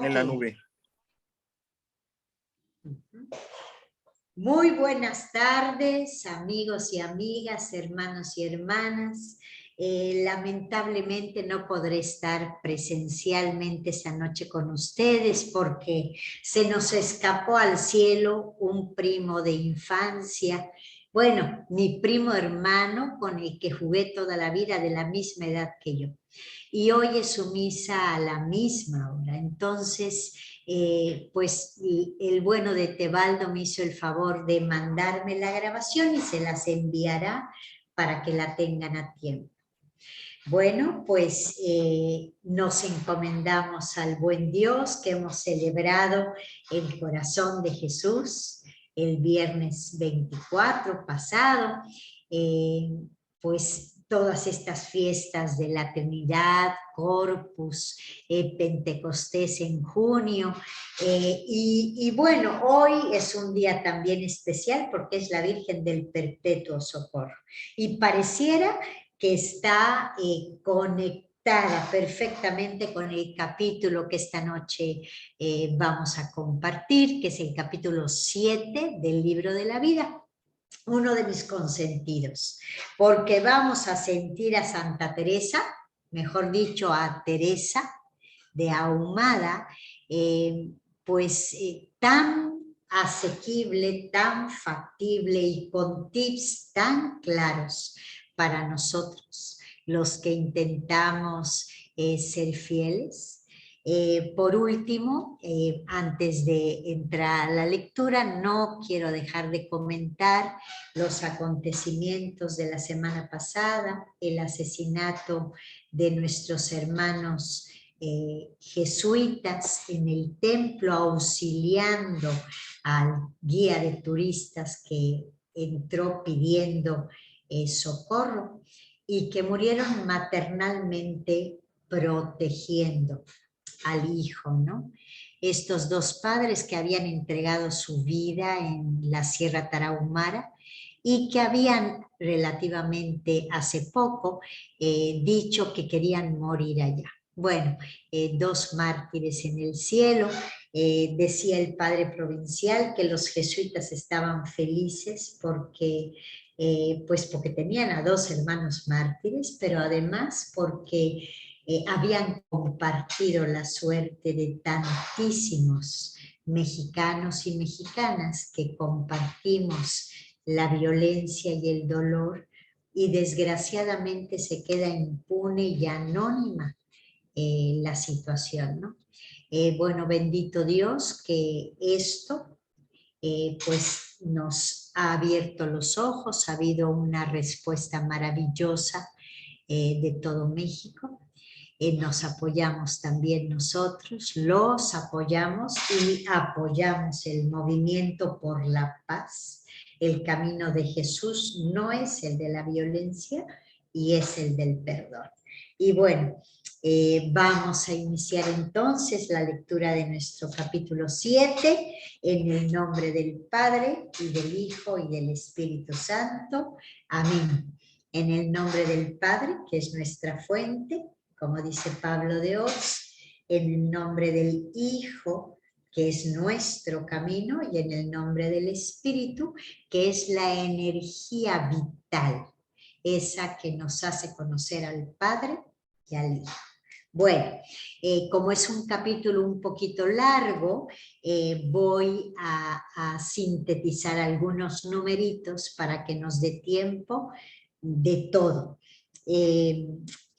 en la nube. Muy buenas tardes, amigos y amigas, hermanos y hermanas. Lamentablemente no podré estar presencialmente esta noche con ustedes porque se nos escapó al cielo un primo de infancia. Bueno, mi primo hermano con el que jugué toda la vida, de la misma edad que yo. Y hoy es su misa a la misma hora. Entonces, pues el bueno de Tebaldo me hizo el favor de mandarme la grabación y se las enviará para que la tengan a tiempo. Bueno, pues nos encomendamos al buen Dios que hemos celebrado el corazón de Jesús el viernes 24 pasado, pues todas estas fiestas de la Trinidad, Corpus, Pentecostés en junio, y bueno, hoy es un día también especial porque es la Virgen del Perpetuo Socorro, y pareciera que está conectada perfectamente con el capítulo que esta noche vamos a compartir, que es el capítulo 7 del libro de la vida. Uno de mis consentidos, porque vamos a sentir a Santa Teresa, mejor dicho a Teresa de Ahumada, tan asequible, tan factible y con tips tan claros para nosotros, los que intentamos ser fieles. Por último, antes de entrar a la lectura, no quiero dejar de comentar los acontecimientos de la semana pasada, el asesinato de nuestros hermanos jesuitas en el templo, auxiliando al guía de turistas que entró pidiendo socorro y que murieron maternalmente protegiendo al hijo, ¿no? Estos dos padres que habían entregado su vida en la Sierra Tarahumara y que habían relativamente hace poco dicho que querían morir allá. Bueno, dos mártires en el cielo. Decía el padre provincial que los jesuitas estaban felices porque porque tenían a dos hermanos mártires, pero además porque habían compartido la suerte de tantísimos mexicanos y mexicanas que compartimos la violencia y el dolor, y desgraciadamente se queda impune y anónima la situación, ¿no? Bueno, bendito Dios que esto pues nos ha abierto los ojos, ha habido una respuesta maravillosa de todo México. Nos apoyamos también nosotros, los apoyamos y apoyamos el movimiento por la paz. El camino de Jesús no es el de la violencia y es el del perdón. Y bueno, vamos a iniciar entonces la lectura de nuestro capítulo 7 en el nombre del Padre y del Hijo y del Espíritu Santo. Amén. En el nombre del Padre, que es nuestra fuente, como dice Pablo de Oz, en el nombre del Hijo, que es nuestro camino, y en el nombre del Espíritu, que es la energía vital, esa que nos hace conocer al Padre y al Hijo. Bueno, como es un capítulo un poquito largo, voy a sintetizar algunos numeritos para que nos dé tiempo de todo.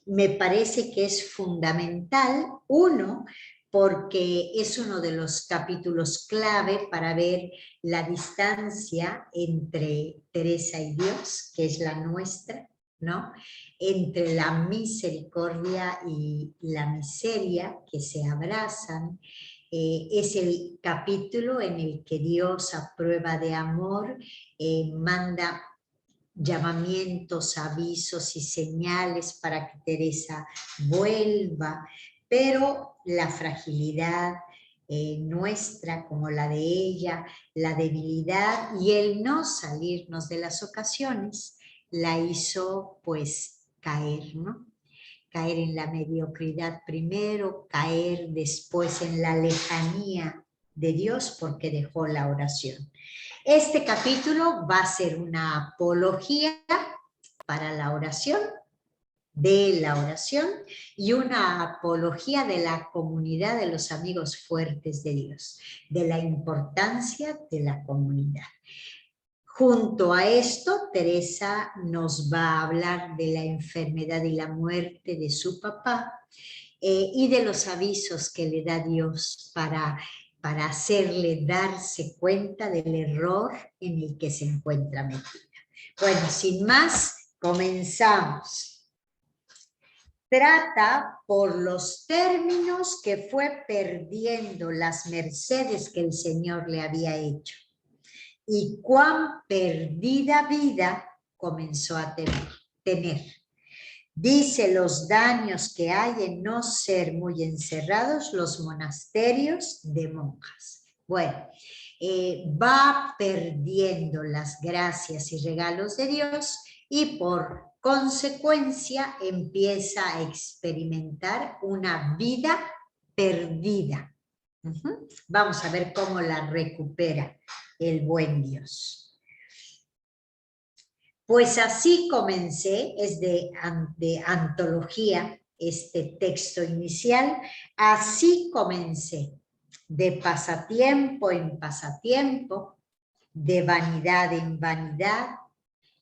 Me parece que es fundamental, uno, porque es uno de los capítulos clave para ver la distancia entre Teresa y Dios, que es la nuestra, ¿no? Entre la misericordia y la miseria que se abrazan. Es el capítulo en el que Dios, a prueba de amor, manda llamamientos, avisos y señales para que Teresa vuelva, pero la fragilidad nuestra, como la de ella, la debilidad y el no salirnos de las ocasiones, la hizo pues caer, ¿no? caer en la mediocridad primero, caer después en la lejanía de Dios porque dejó la oración. Este capítulo va a ser una apología para la oración, de la oración, y una apología de la comunidad de los amigos fuertes de Dios, de la importancia de la comunidad. Junto a esto, Teresa nos va a hablar de la enfermedad y la muerte de su papá y de los avisos que le da Dios para hacerle darse cuenta del error en el que se encuentra metida. Bueno, sin más, comenzamos. Trata por los términos que fue perdiendo las mercedes que el Señor le había hecho y cuán perdida vida comenzó a tener. Dice los daños que hay en no ser muy encerrados los monasterios de monjas. Bueno, va perdiendo las gracias y regalos de Dios y por consecuencia empieza a experimentar una vida perdida. Vamos a ver cómo la recupera el buen Dios. Pues así comencé, es de antología este texto inicial, así comencé, de pasatiempo en pasatiempo, de vanidad en vanidad,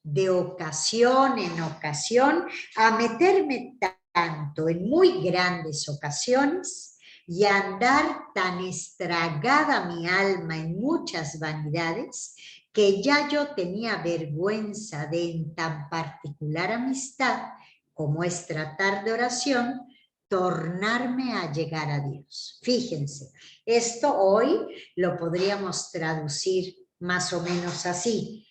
de ocasión en ocasión, a meterme tanto en muy grandes ocasiones y a andar tan estragada mi alma en muchas vanidades, que ya yo tenía vergüenza de en tan particular amistad como es tratar de oración, tornarme a llegar a Dios. Fíjense, esto hoy lo podríamos traducir más o menos así.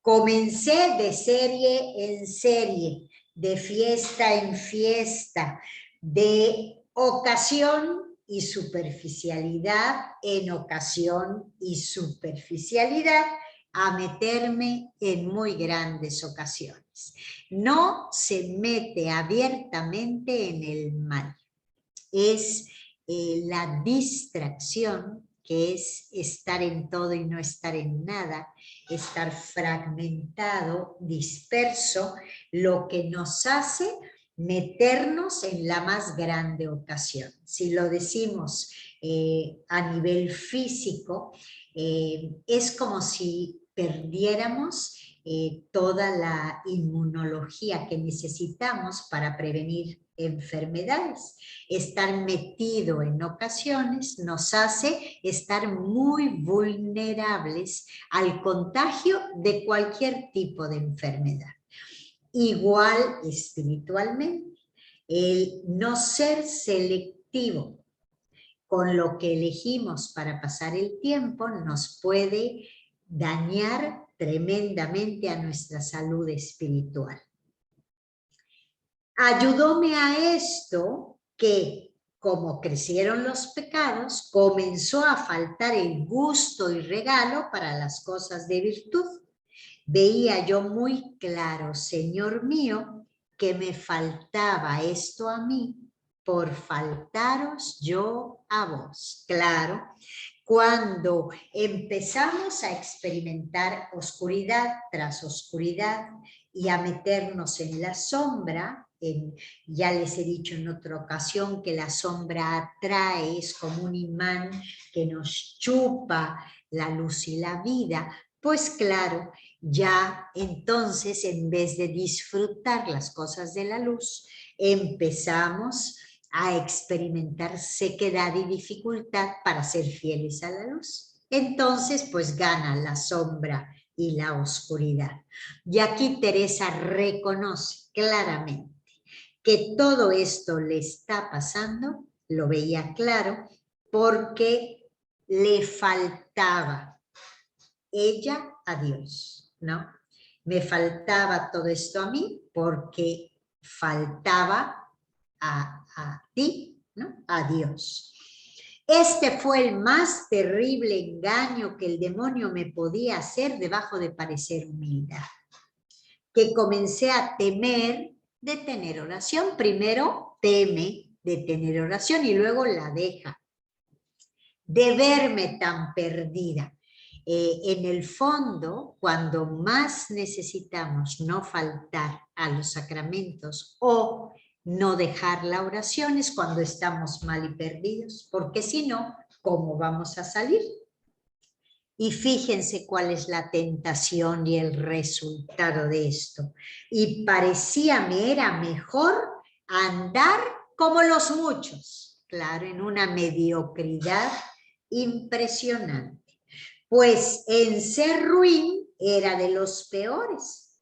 Comencé de serie en serie, de fiesta en fiesta, de ocasión y superficialidad en ocasión y superficialidad, a meterme en muy grandes ocasiones. No se mete abiertamente en el mal. Es la distracción, que es estar en todo y no estar en nada, estar fragmentado, disperso, lo que nos hace meternos en la más grande ocasión. Si lo decimos a nivel físico, es como si perdiéramos toda la inmunología que necesitamos para prevenir enfermedades. Estar metido en ocasiones nos hace estar muy vulnerables al contagio de cualquier tipo de enfermedad. Igual espiritualmente, el no ser selectivo con lo que elegimos para pasar el tiempo nos puede dañar tremendamente a nuestra salud espiritual. Ayudóme a esto que, como crecieron los pecados, comenzó a faltar el gusto y regalo para las cosas de virtud. Veía yo muy claro, Señor mío, que me faltaba esto a mí por faltaros yo a vos. Claro, cuando empezamos a experimentar oscuridad tras oscuridad y a meternos en la sombra, ya les he dicho en otra ocasión que la sombra atrae, es como un imán que nos chupa la luz y la vida, pues claro, ya entonces en vez de disfrutar las cosas de la luz, empezamos a experimentar sequedad y dificultad para ser fieles a la luz. Entonces, pues gana la sombra y la oscuridad. Y aquí Teresa reconoce claramente que todo esto le está pasando, lo veía claro, porque le faltaba ella a Dios, ¿no? Me faltaba todo esto a mí porque faltaba a ti, ¿no? A Dios. Este fue el más terrible engaño que el demonio me podía hacer debajo de parecer humildad, que comencé a temer de tener oración. Primero teme de tener oración y luego la deja. De verme tan perdida. En el fondo, cuando más necesitamos no faltar a los sacramentos o no dejar la oración es cuando estamos mal y perdidos, porque si no, ¿cómo vamos a salir? Y fíjense cuál es la tentación y el resultado de esto. Y parecía me era mejor andar como los muchos, claro, en una mediocridad impresionante. Pues en ser ruin era de los peores.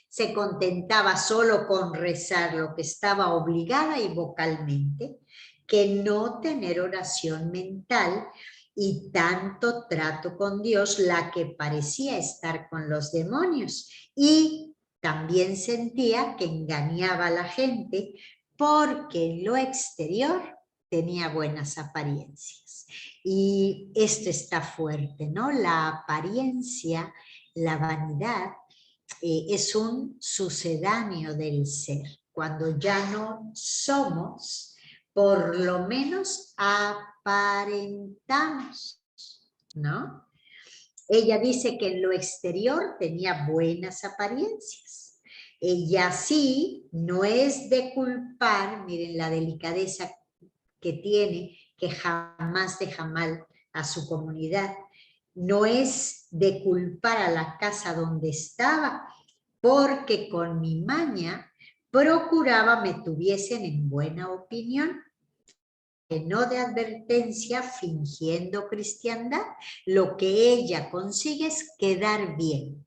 Se contentaba solo con rezar lo que estaba obligada y vocalmente, que no tener oración mental y tanto trato con Dios, la que parecía estar con los demonios. Y también sentía que engañaba a la gente porque en lo exterior tenía buenas apariencias. Y esto está fuerte, ¿no? La apariencia, la vanidad, es un sucedáneo del ser. Cuando ya no somos, por lo menos aparentamos, ¿no? Ella dice que en lo exterior tenía buenas apariencias. Ella sí, no es de culpar, miren la delicadeza que tiene, que jamás deja mal a su comunidad. No es de culpar a la casa donde estaba, porque con mi maña procuraba me tuviesen en buena opinión, que no de advertencia fingiendo cristiandad. Lo que ella consigue es quedar bien.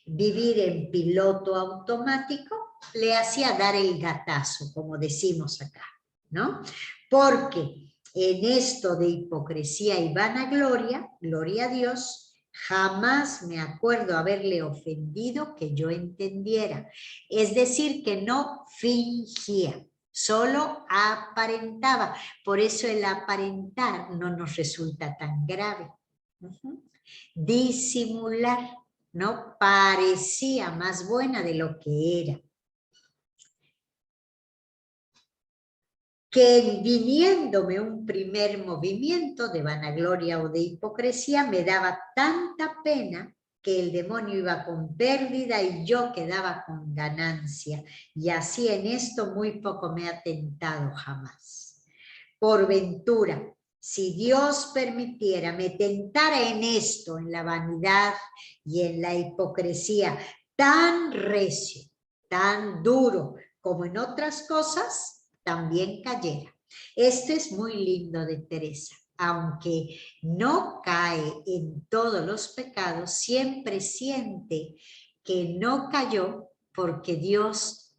Vivir en piloto automático le hacía dar el gatazo, como decimos acá, ¿no? Porque en esto de hipocresía y vanagloria, gloria a Dios, jamás me acuerdo haberle ofendido que yo entendiera. Es decir, que no fingía, solo aparentaba. Por eso el aparentar no nos resulta tan grave. Disimular, ¿no? Parecía más buena de lo que era. Que viniéndome un primer movimiento de vanagloria o de hipocresía me daba tanta pena que el demonio iba con pérdida y yo quedaba con ganancia. Y así en esto muy poco me ha tentado jamás. Por ventura, si Dios permitiera, me tentara en esto, en la vanidad y en la hipocresía, tan recio, tan duro como en otras cosas, también cayera. Esto es muy lindo de Teresa. Aunque no cae en todos los pecados, siempre siente que no cayó porque Dios,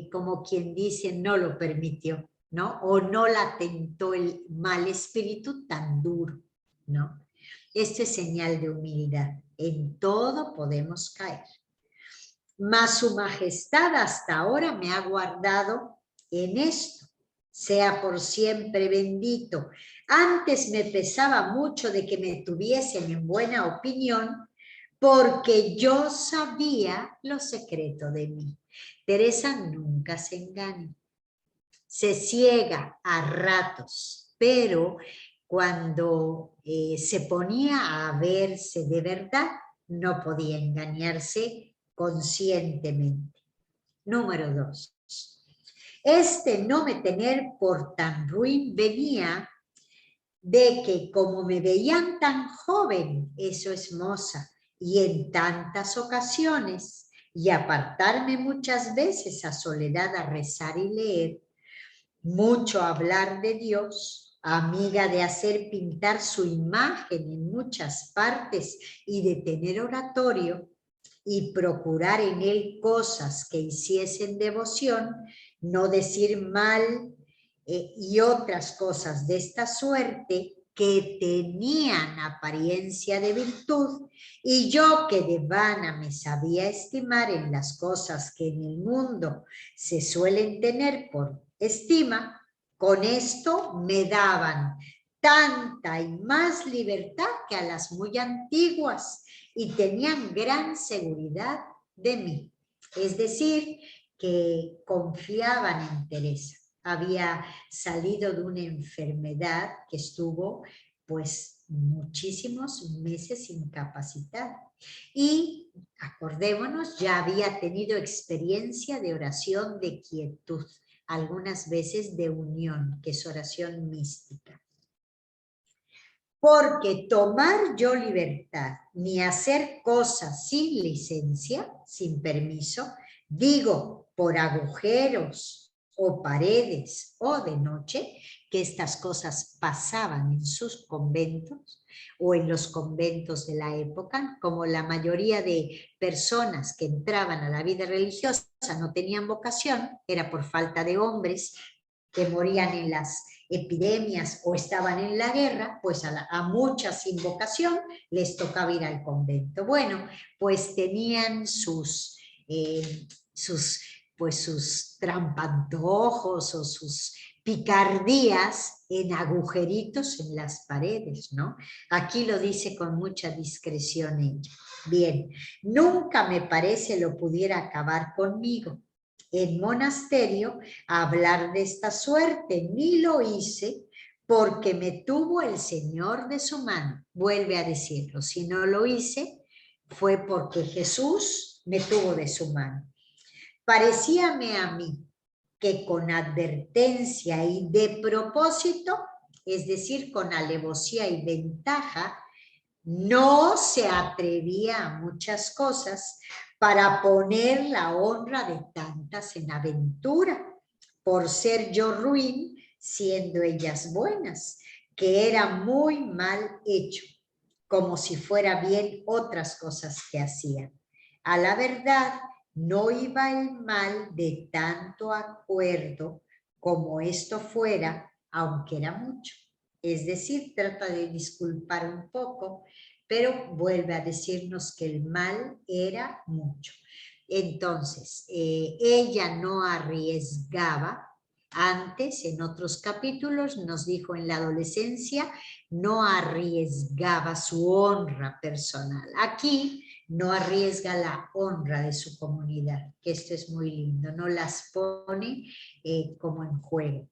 como quien dice, no lo permitió, ¿no? O no la tentó el mal espíritu tan duro, ¿no? Esto es señal de humildad. En todo podemos caer. Mas su majestad hasta ahora me ha guardado en esto. Sea por siempre bendito. Antes me pesaba mucho de que me tuviesen en buena opinión, porque yo sabía lo secreto de mí. Teresa nunca se engaña. Se ciega a ratos, pero cuando se ponía a verse de verdad, no podía engañarse conscientemente. Número 2. Este no me tener por tan ruin venía de que como me veían tan joven, eso es moza, y en tantas ocasiones, y apartarme muchas veces a soledad a rezar y leer, mucho hablar de Dios, amiga de hacer pintar su imagen en muchas partes y de tener oratorio, y procurar en él cosas que hiciesen devoción, no decir mal y otras cosas de esta suerte que tenían apariencia de virtud, y yo que de vana me sabía estimar en las cosas que en el mundo se suelen tener por estima, con esto me daban tanta y más libertad que a las muy antiguas, y tenían gran seguridad de mí. Es decir, que confiaban en Teresa. Había salido de una enfermedad que estuvo pues muchísimos meses incapacitada. Y acordémonos, ya había tenido experiencia de oración de quietud, algunas veces de unión, que es oración mística. Porque tomar yo libertad, ni hacer cosas sin licencia, sin permiso, digo, por agujeros o paredes o de noche, que estas cosas pasaban en sus conventos o en los conventos de la época, como la mayoría de personas que entraban a la vida religiosa no tenían vocación, era por falta de hombres que morían en las epidemias o estaban en la guerra, pues a muchas sin vocación les tocaba ir al convento. Bueno, pues tenían sus trampantojos o sus picardías en agujeritos en las paredes, ¿no? Aquí lo dice con mucha discreción ella. Bien, nunca me parece lo pudiera acabar conmigo. En monasterio hablar de esta suerte, ni lo hice porque me tuvo el Señor de su mano. Vuelve a decirlo, si no lo hice fue porque Jesús me tuvo de su mano. Parecíame a mí que con advertencia y de propósito, es decir, con alevosía y ventaja, no se atrevía a muchas cosas para poner la honra de tantas en aventura, por ser yo ruin, siendo ellas buenas, que era muy mal hecho, como si fuera bien otras cosas que hacían. A la verdad, no iba el mal de tanto acuerdo como esto fuera, aunque era mucho. Es decir, trata de disculpar un poco, pero vuelve a decirnos que el mal era mucho. Entonces, ella no arriesgaba. Antes, en otros capítulos, nos dijo en la adolescencia, no arriesgaba su honra personal. Aquí no arriesga la honra de su comunidad, que esto es muy lindo, no las pone como en juego.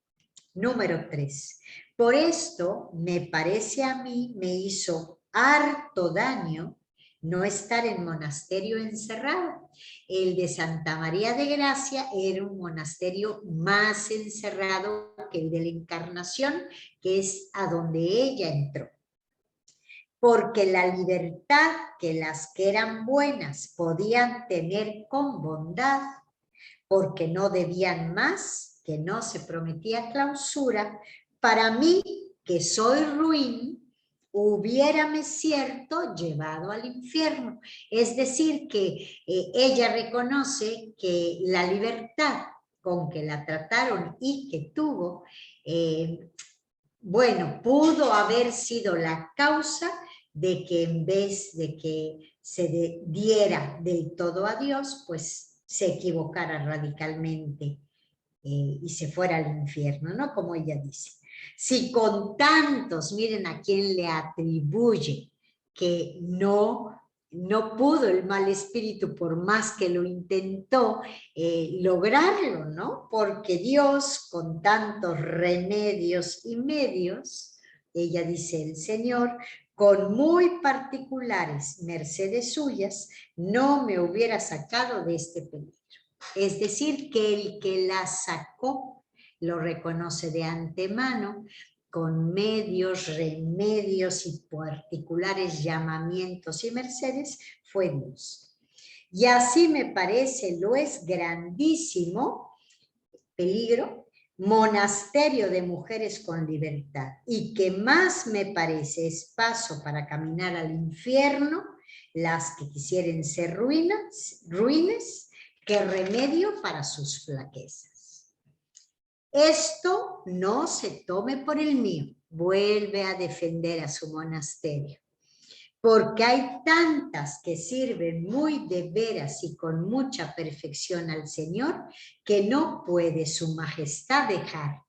Número 3. Por esto, me parece a mí, me hizo harto daño no estar en monasterio encerrado. El de Santa María de Gracia era un monasterio más encerrado que el de la Encarnación, que es a donde ella entró. Porque la libertad que las que eran buenas podían tener con bondad, porque no debían más, que no se prometía clausura, para mí, que soy ruin, hubiérame cierto llevado al infierno. Es decir, que ella reconoce que la libertad con que la trataron y que tuvo, bueno, pudo haber sido la causa de que en vez de que se diera del todo a Dios, pues se equivocara radicalmente y se fuera al infierno, ¿no? Como ella dice. Si con tantos, miren a quién le atribuye que no pudo el mal espíritu por más que lo intentó lograrlo, ¿no? Porque Dios con tantos remedios y medios, ella dice el Señor, con muy particulares mercedes suyas, no me hubiera sacado de este peligro. Es decir, que el que la sacó lo reconoce de antemano, con medios, remedios y particulares llamamientos y mercedes, fue Dios. Y así me parece, lo es grandísimo peligro, monasterio de mujeres con libertad, y que más me parece es paso para caminar al infierno, las que quisieren ser ruines, que remedio para sus flaquezas. Esto no se tome por el mío, vuelve a defender a su monasterio, porque hay tantas que sirven muy de veras y con mucha perfección al Señor, que no puede su majestad dejar,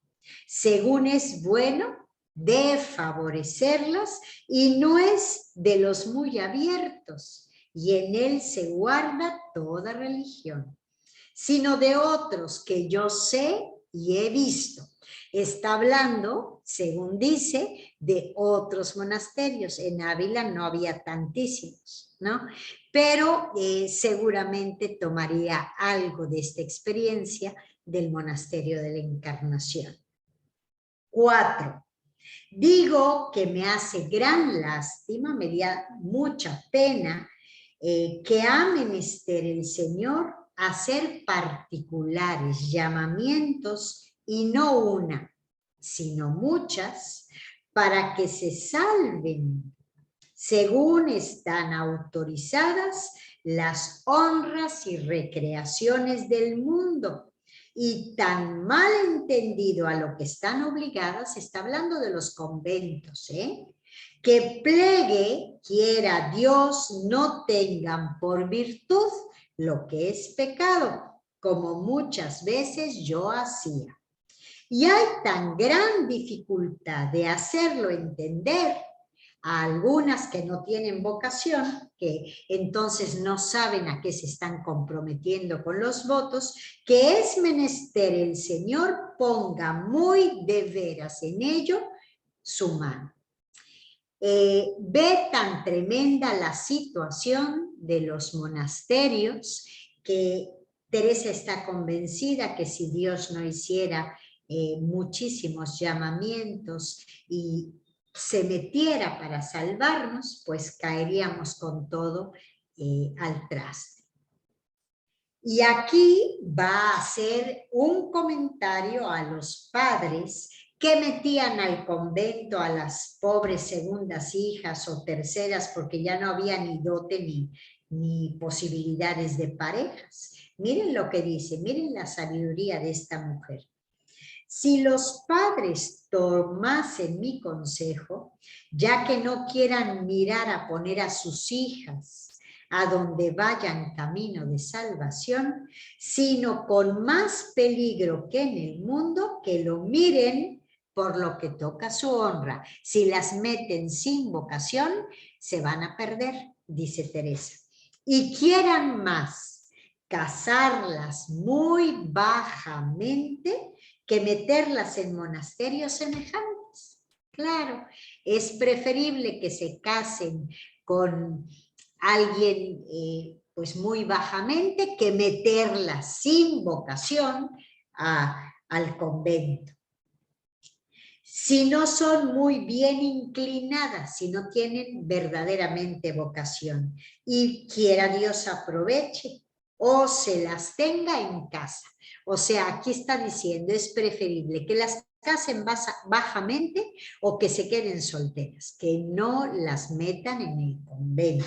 según es bueno, de favorecerlas, y no es de los muy abiertos, y en él se guarda toda religión. sino de otros que yo sé y he visto. Está hablando, según dice, de otros monasterios. En Ávila no había tantísimos, ¿no? Pero seguramente tomaría algo de esta experiencia del monasterio de la Encarnación. 4. Digo que me hace gran lástima, me da mucha pena que ha menester el Señor hacer particulares llamamientos y no una, sino muchas, para que se salven, según están autorizadas las honras y recreaciones del mundo. Y tan mal entendido a lo que están obligadas, está hablando de los conventos, que plegue, quiera Dios, no tengan por virtud lo que es pecado, como muchas veces yo hacía. Y hay tan gran dificultad de hacerlo entender a algunas que no tienen vocación, que entonces no saben a qué se están comprometiendo con los votos, que es menester el Señor ponga muy de veras en ello su mano. Ve tan tremenda la situación de los monasterios que Teresa está convencida que si Dios no hiciera muchísimos llamamientos y se metiera para salvarnos, pues caeríamos con todo al traste. Y aquí va a hacer un comentario a los padres que metían al convento a las pobres segundas hijas o terceras porque ya no había ni dote ni posibilidades de parejas. Miren lo que dice, miren la sabiduría de esta mujer. Si los padres tomasen mi consejo, ya que no quieran mirar a poner a sus hijas a donde vayan camino de salvación, sino con más peligro que en el mundo, que lo miren por lo que toca su honra. Si las meten sin vocación, se van a perder, dice Teresa. Y quieran más casarlas muy bajamente que meterlas en monasterios semejantes. Claro, es preferible que se casen con alguien pues muy bajamente que meterlas sin vocación al convento. Si no son muy bien inclinadas, si no tienen verdaderamente vocación, y quiera Dios aproveche o se las tenga en casa. O sea, aquí está diciendo, es preferible que las casen bajamente o que se queden solteras, que no las metan en el convento.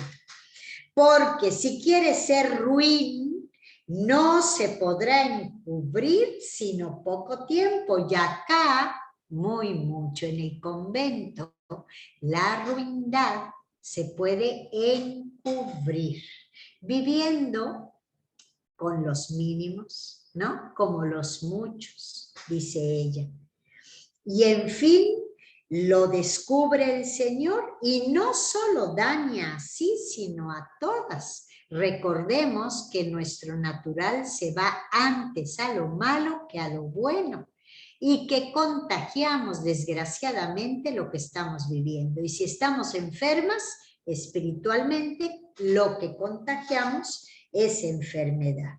Porque si quiere ser ruin, no se podrá encubrir sino poco tiempo, y acá muy mucho en el convento, la ruindad se puede encubrir, viviendo con los mínimos, ¿no? Como los muchos, dice ella. Y en fin, lo descubre el Señor y no solo daña así, sino a todas. Recordemos que nuestro natural se va antes a lo malo que a lo bueno, y que contagiamos desgraciadamente lo que estamos viviendo. Y si estamos enfermas espiritualmente, lo que contagiamos es enfermedad.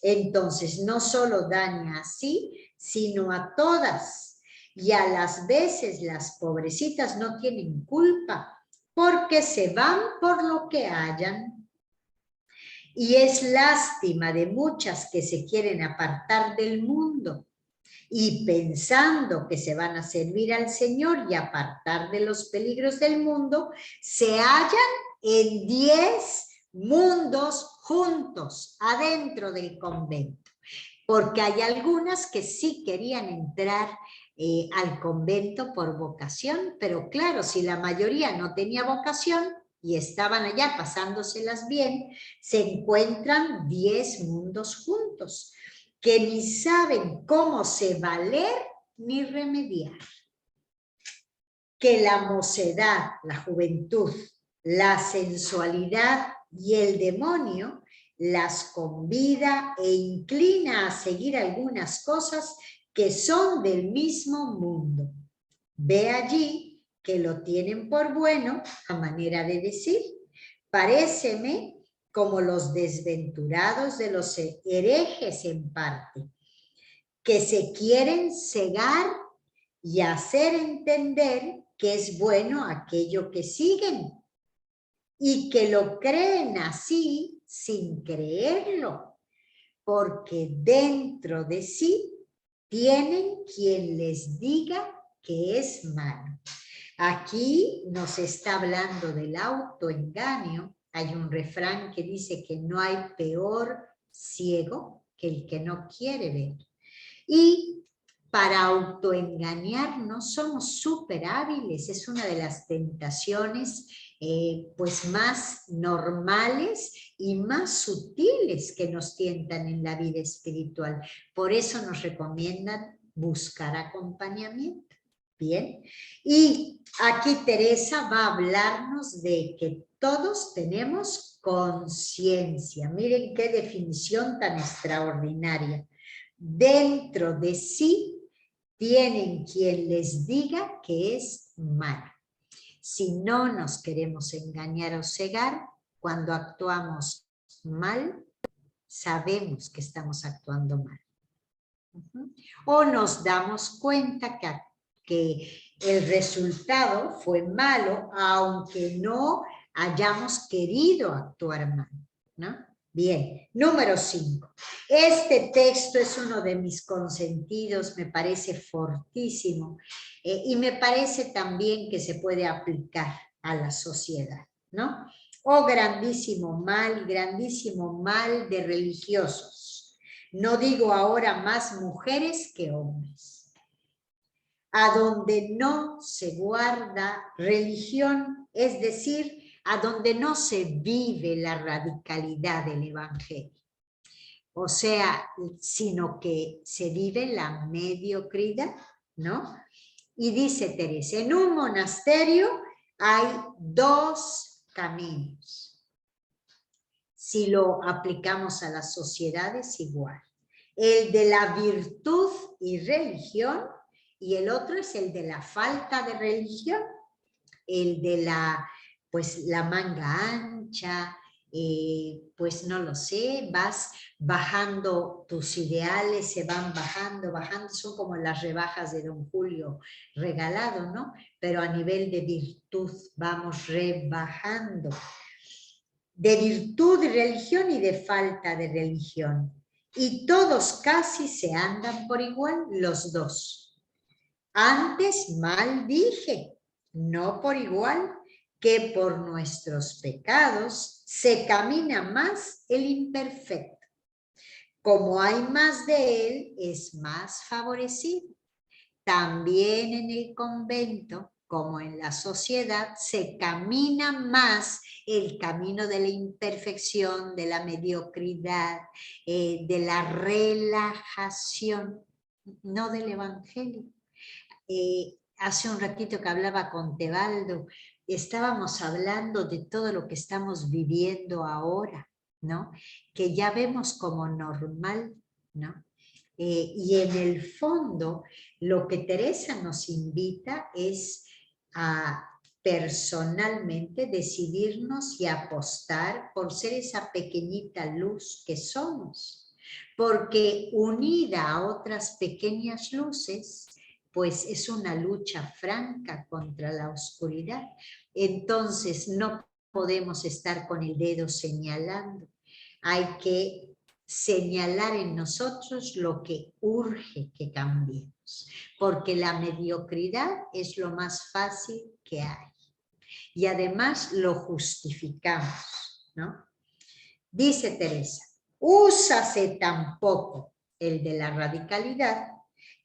Entonces, no solo daña así, sino a todas. Y a las veces las pobrecitas no tienen culpa, porque se van por lo que hayan. Y es lástima de muchas que se quieren apartar del mundo y pensando que se van a servir al Señor y apartar de los peligros del mundo, se hallan en 10 mundos juntos adentro del convento. Porque hay algunas que sí querían entrar al convento por vocación, pero claro, si la mayoría no tenía vocación y estaban allá pasándoselas bien, se encuentran 10 mundos juntos, que ni saben cómo se valer ni remediar. Que la mocedad, la juventud, la sensualidad y el demonio las convida e inclina a seguir algunas cosas que son del mismo mundo. Ve allí que lo tienen por bueno, a manera de decir. Paréceme como los desventurados de los herejes en parte, que se quieren cegar y hacer entender que es bueno aquello que siguen, y que lo creen así sin creerlo, porque dentro de sí tienen quien les diga que es malo. Aquí nos está hablando del autoengaño. Hay un refrán que dice que no hay peor ciego que el que no quiere ver. Y para autoengañarnos somos súper hábiles, es una de las tentaciones pues más normales y más sutiles que nos tientan en la vida espiritual. Por eso nos recomiendan buscar acompañamiento. Bien, y aquí Teresa va a hablarnos de que todos tenemos conciencia. Miren qué definición tan extraordinaria. Dentro de sí tienen quien les diga que es malo. Si no nos queremos engañar o cegar, cuando actuamos mal, sabemos que estamos actuando mal. O nos damos cuenta que el resultado fue malo, aunque no hayamos querido actuar mal, ¿no? Bien, número 5. Este texto es uno de mis consentidos, me parece fortísimo y me parece también que se puede aplicar a la sociedad, ¿no? Oh, grandísimo mal de religiosos. No digo ahora más mujeres que hombres. A donde no se guarda religión, es decir, a donde no se vive la radicalidad del Evangelio. O sea, sino que se vive la mediocridad, ¿no? Y dice Teresa, en un monasterio hay 2 caminos. Si lo aplicamos a las sociedades, igual. El de la virtud y religión, y el otro es el de la falta de religión, el de la, pues, la manga ancha, pues no lo sé, vas bajando, tus ideales se van bajando, son como las rebajas de Don Julio Regalado, ¿no? Pero a nivel de virtud vamos rebajando. De virtud y religión y de falta de religión. Y todos casi se andan por igual, los dos. Antes mal dije, no por igual, que por nuestros pecados se camina más el imperfecto. Como hay más de él, es más favorecido. También en el convento, como en la sociedad, se camina más el camino de la imperfección, de la mediocridad, de la relajación, no del Evangelio. Hace un ratito que hablaba con Tebaldo, estábamos hablando de todo lo que estamos viviendo ahora, ¿no? Que ya vemos como normal, ¿no? Y en el fondo, lo que Teresa nos invita es a personalmente decidirnos y apostar por ser esa pequeñita luz que somos. Porque unida a otras pequeñas luces, pues es una lucha franca contra la oscuridad. Entonces no podemos estar con el dedo señalando. Hay que señalar en nosotros lo que urge que cambiemos, porque la mediocridad es lo más fácil que hay. Y además lo justificamos, ¿no? Dice Teresa, úsase tampoco el de la radicalidad,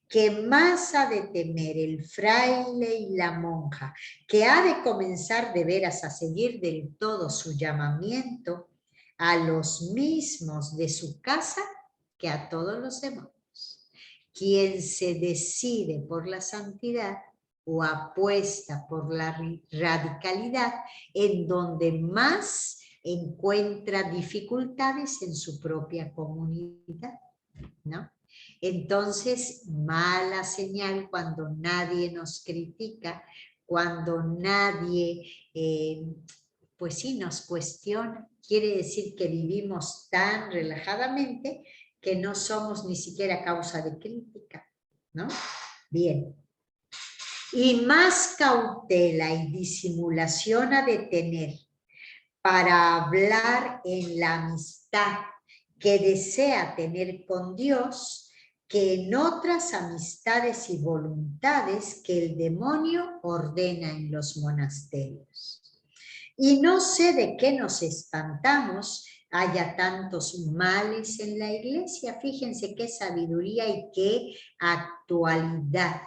que más ha de temer el fraile y la monja, que ha de comenzar de veras a seguir del todo su llamamiento a los mismos de su casa que a todos los demás. Quien se decide por la santidad o apuesta por la radicalidad, en donde más encuentra dificultades en su propia comunidad, ¿no? Entonces, mala señal cuando nadie nos critica, cuando nadie, pues sí, nos cuestiona. Quiere decir que vivimos tan relajadamente que no somos ni siquiera causa de crítica, ¿no? Bien. Y más cautela y disimulación ha de tener para hablar en la amistad que desea tener con Dios, que en otras amistades y voluntades que el demonio ordena en los monasterios. Y no sé de qué nos espantamos haya tantos males en la iglesia. Fíjense qué sabiduría y qué actualidad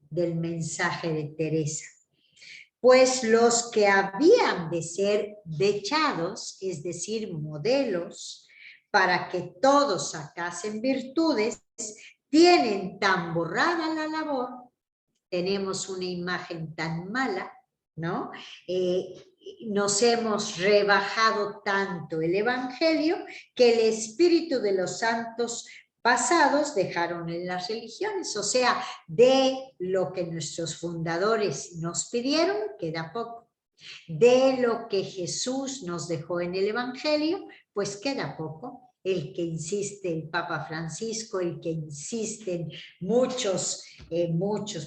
del mensaje de Teresa. Pues los que habían de ser dechados, es decir, modelos, para que todos sacasen virtudes, tienen tan borrada la labor, tenemos una imagen tan mala, ¿no? Nos hemos rebajado tanto el Evangelio que el espíritu de los santos pasados dejaron en las religiones, o sea, de lo que nuestros fundadores nos pidieron, queda poco. De lo que Jesús nos dejó en el Evangelio, pues queda poco. El que insiste el Papa Francisco, el que insisten muchos,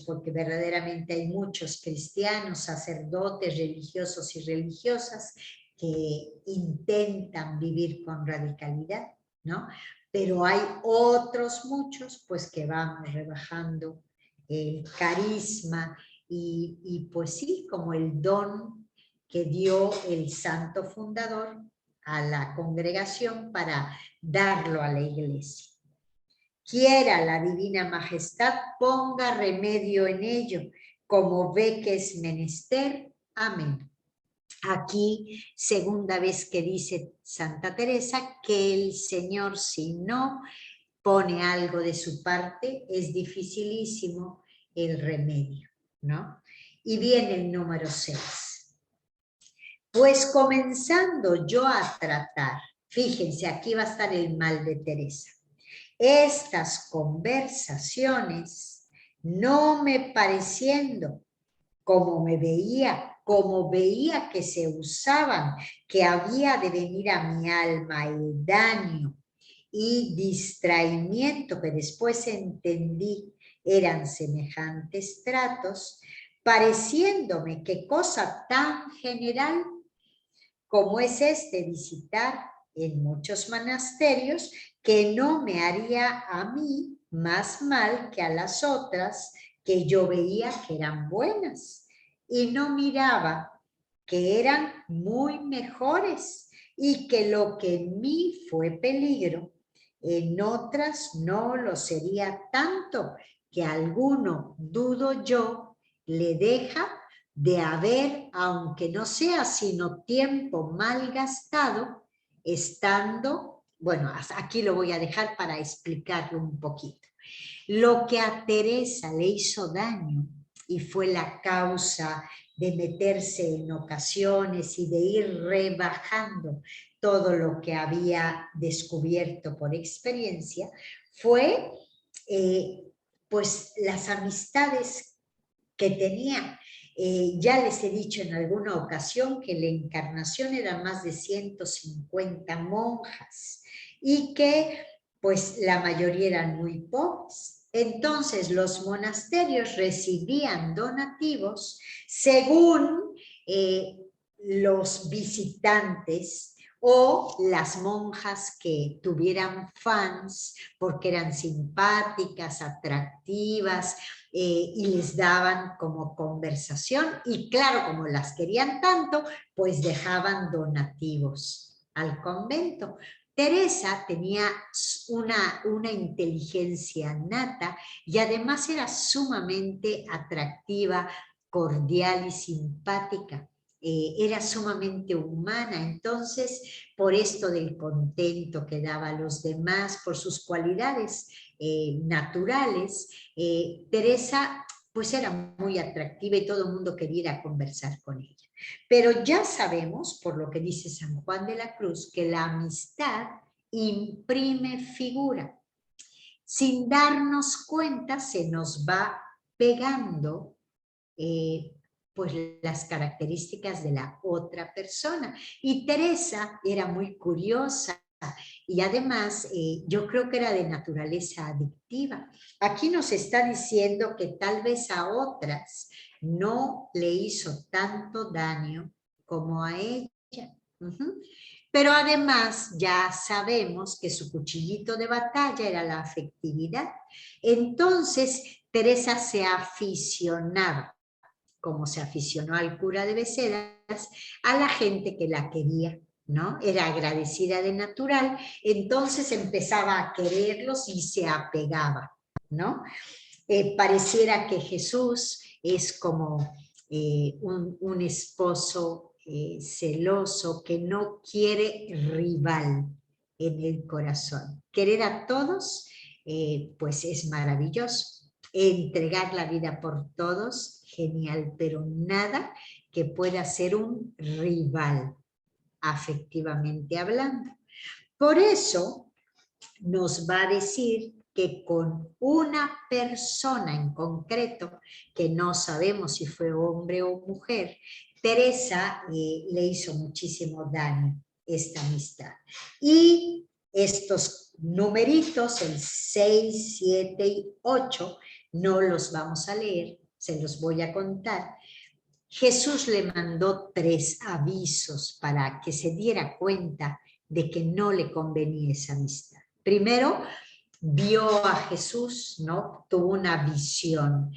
porque verdaderamente hay muchos cristianos, sacerdotes, religiosos y religiosas que intentan vivir con radicalidad, ¿no? Pero hay otros muchos, pues que vamos rebajando el carisma y pues sí, como el don que dio el santo fundador a la congregación para darlo a la iglesia. Quiera la divina majestad ponga remedio en ello, como ve que es menester. Amén. Aquí, segunda vez que dice Santa Teresa que el Señor, si no pone algo de su parte, es dificilísimo el remedio, ¿no? Y viene el número 6. Pues comenzando yo a tratar, fíjense, aquí va a estar el mal de Teresa. Estas conversaciones no me pareciendo como veía que se usaban, que había de venir a mi alma el daño y distraimiento que después entendí eran semejantes tratos, pareciéndome que cosa tan general como es visitar en muchos monasterios, que no me haría a mí más mal que a las otras que yo veía que eran buenas y no miraba que eran muy mejores y que lo que en mí fue peligro, en otras no lo sería tanto, que alguno, dudo yo, le deja de haber, aunque no sea sino tiempo mal gastado, estando, bueno, aquí lo voy a dejar para explicarlo un poquito. Lo que a Teresa le hizo daño y fue la causa de meterse en ocasiones y de ir rebajando todo lo que había descubierto por experiencia, fue pues las amistades que tenía. Ya les he dicho en alguna ocasión que la Encarnación eran más de 150 monjas y que pues la mayoría eran muy pobres. Entonces los monasterios recibían donativos según los visitantes o las monjas que tuvieran fans porque eran simpáticas, atractivas, y les daban como conversación y claro, como las querían tanto, pues dejaban donativos al convento. Teresa tenía una inteligencia nata y además era sumamente atractiva, cordial y simpática. Era sumamente humana, entonces por esto del contento que daba a los demás, por sus cualidades naturales, Teresa pues era muy atractiva y todo el mundo quería ir a conversar con ella. Pero ya sabemos, por lo que dice San Juan de la Cruz, que la amistad imprime figura. Sin darnos cuenta se nos va pegando pues las características de la otra persona. Y Teresa era muy curiosa y además yo creo que era de naturaleza adictiva. Aquí nos está diciendo que tal vez a otras no le hizo tanto daño como a ella. Pero además ya sabemos que su cuchillito de batalla era la afectividad. Entonces Teresa se aficionaba, como se aficionó al cura de Becedas, a la gente que la quería, ¿no? Era agradecida de natural, entonces empezaba a quererlos y se apegaba, ¿no? Pareciera que Jesús es como un esposo celoso que no quiere rival en el corazón. Querer a todos, pues es maravilloso. Entregar la vida por todos, genial, pero nada que pueda ser un rival, afectivamente hablando. Por eso nos va a decir que con una persona en concreto, que no sabemos si fue hombre o mujer, Teresa le hizo muchísimo daño esta amistad. Y estos numeritos, el 6, 7 y 8, no los vamos a leer, se los voy a contar. Jesús le mandó 3 avisos para que se diera cuenta de que no le convenía esa amistad. Primero, vio a Jesús, ¿no? Tuvo una visión,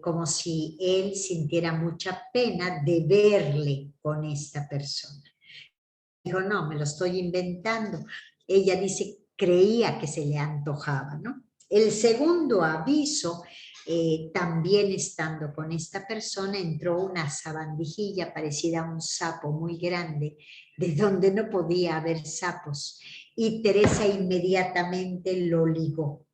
como si él sintiera mucha pena de verle con esta persona. Dijo, no, me lo estoy inventando. Ella dice, creía que se le antojaba, ¿no? El segundo aviso, también estando con esta persona, entró una sabandijilla parecida a un sapo muy grande, de donde no podía haber sapos. Y Teresa inmediatamente lo ligó.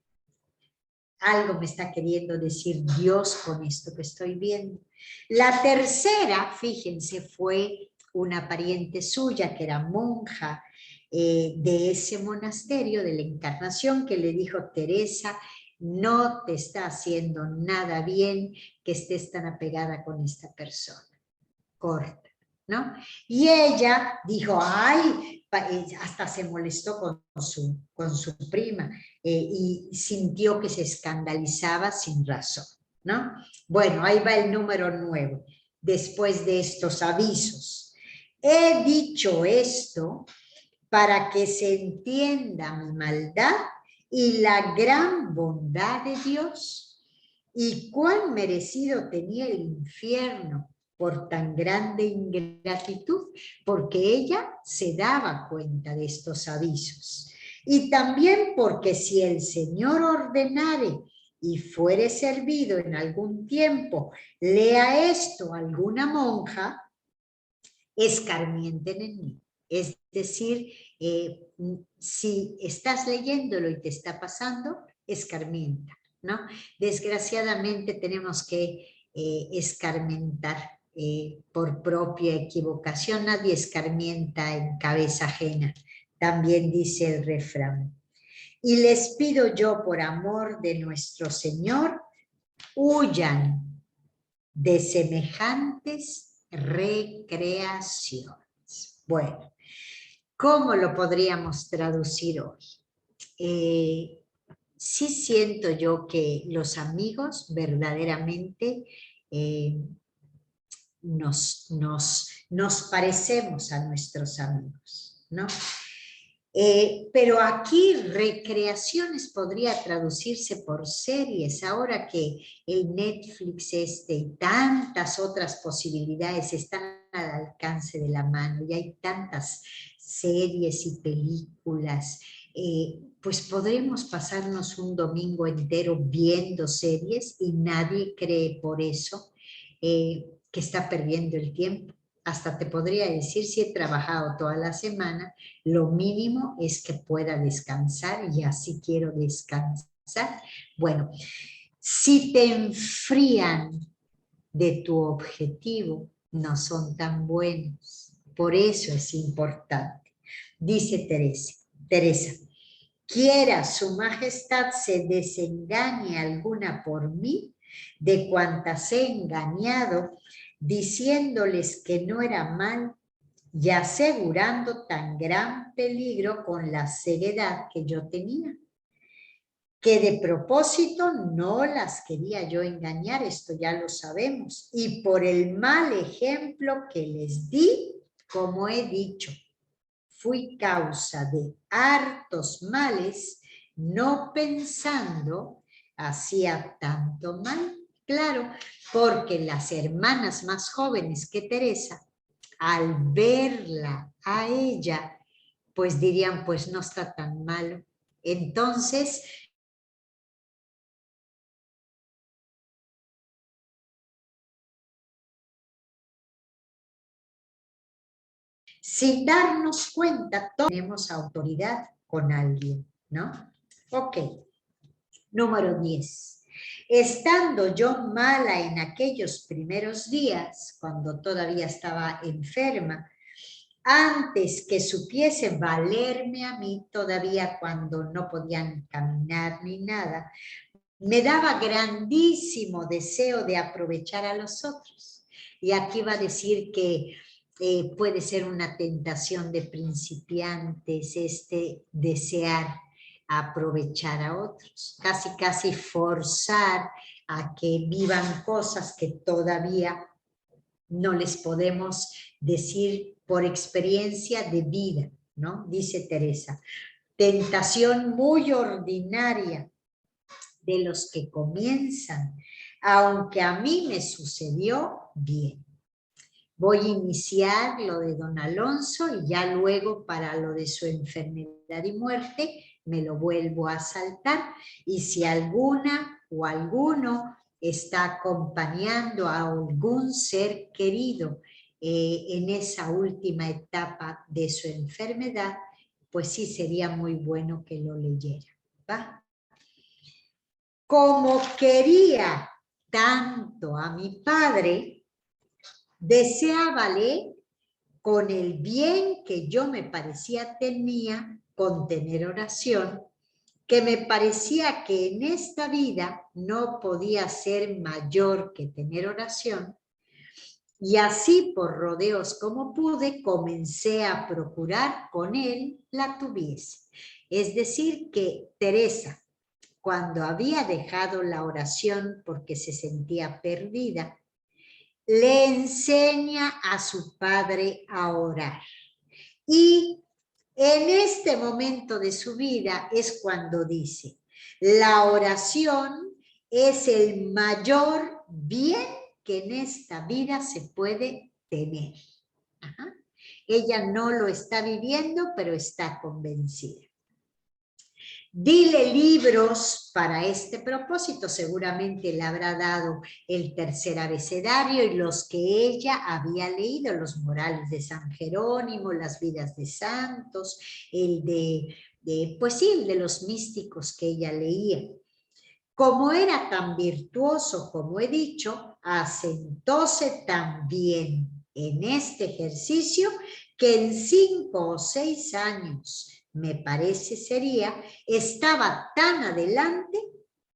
Algo me está queriendo decir Dios con esto que estoy viendo. La tercera, fíjense, fue una pariente suya que era monja de ese monasterio de la Encarnación, que le dijo, Teresa, no te está haciendo nada bien que estés tan apegada con esta persona. Corta, ¿no? Y ella dijo, ay, hasta se molestó con su prima y sintió que se escandalizaba sin razón, ¿no? Bueno, ahí va el número 9, después de estos avisos. He dicho esto para que se entienda mi maldad y la gran bondad de Dios, y cuán merecido tenía el infierno por tan grande ingratitud, porque ella se daba cuenta de estos avisos. Y también porque si el Señor ordenare y fuere servido en algún tiempo, lea esto a alguna monja, escarmienten en mí. Es decir, si estás leyéndolo y te está pasando, escarmienta, ¿no? Desgraciadamente tenemos que escarmentar por propia equivocación. Nadie escarmienta en cabeza ajena, también dice el refrán. Y les pido yo, por amor de nuestro Señor, huyan de semejantes recreaciones. Bueno, ¿cómo lo podríamos traducir hoy? Sí siento yo que los amigos verdaderamente nos parecemos a nuestros amigos, ¿no? Pero aquí recreaciones podría traducirse por series, ahora que el Netflix y tantas otras posibilidades están al alcance de la mano y hay tantas series y películas, pues podremos pasarnos un domingo entero viendo series y nadie cree por eso que está perdiendo el tiempo. Hasta te podría decir, si he trabajado toda la semana, lo mínimo es que pueda descansar y así quiero descansar. Bueno, Si te enfrían de tu objetivo, no son tan buenos. Por eso es importante. Dice Teresa, quiera su majestad se desengañe alguna por mí, de cuantas he engañado, diciéndoles que no era mal, y asegurando tan gran peligro con la ceguedad que yo tenía, que de propósito no las quería yo engañar, esto ya lo sabemos, y por el mal ejemplo que les di, como he dicho, fui causa de hartos males, no pensando hacía tanto mal. Claro, porque las hermanas más jóvenes que Teresa, al verla a ella, pues dirían, pues no está tan malo. Entonces, sin darnos cuenta, tenemos autoridad con alguien, ¿no? Ok. Número 10. Estando yo mala en aquellos primeros días, cuando todavía estaba enferma, antes que supiese valerme a mí, todavía cuando no podían caminar ni nada, me daba grandísimo deseo de aprovechar a los otros. Y aquí va a decir que puede ser una tentación de principiantes este desear aprovechar a otros, casi forzar a que vivan cosas que todavía no les podemos decir por experiencia de vida, ¿no? Dice Teresa, tentación muy ordinaria de los que comienzan, aunque a mí me sucedió bien. Voy a iniciar lo de don Alonso y ya luego para lo de su enfermedad y muerte me lo vuelvo a saltar. Y si alguna o alguno está acompañando a algún ser querido en esa última etapa de su enfermedad, pues sí sería muy bueno que lo leyera, ¿va? Como quería tanto a mi padre, deseábale con el bien que yo me parecía tenía con tener oración, que me parecía que en esta vida no podía ser mayor que tener oración, y así por rodeos como pude, comencé a procurar con él la tuviese. Es decir, que Teresa, cuando había dejado la oración porque se sentía perdida, le enseña a su padre a orar. Y en este momento de su vida es cuando dice, la oración es el mayor bien que en esta vida se puede tener. Ajá. Ella no lo está viviendo, pero está convencida. Dile libros para este propósito, seguramente le habrá dado el tercer abecedario y los que ella había leído, los Morales de San Jerónimo, las vidas de santos, el pues sí, el de los místicos que ella leía. Como era tan virtuoso, como he dicho, asentóse tan bien en este ejercicio que en 5 o 6 años, me parece sería, estaba tan adelante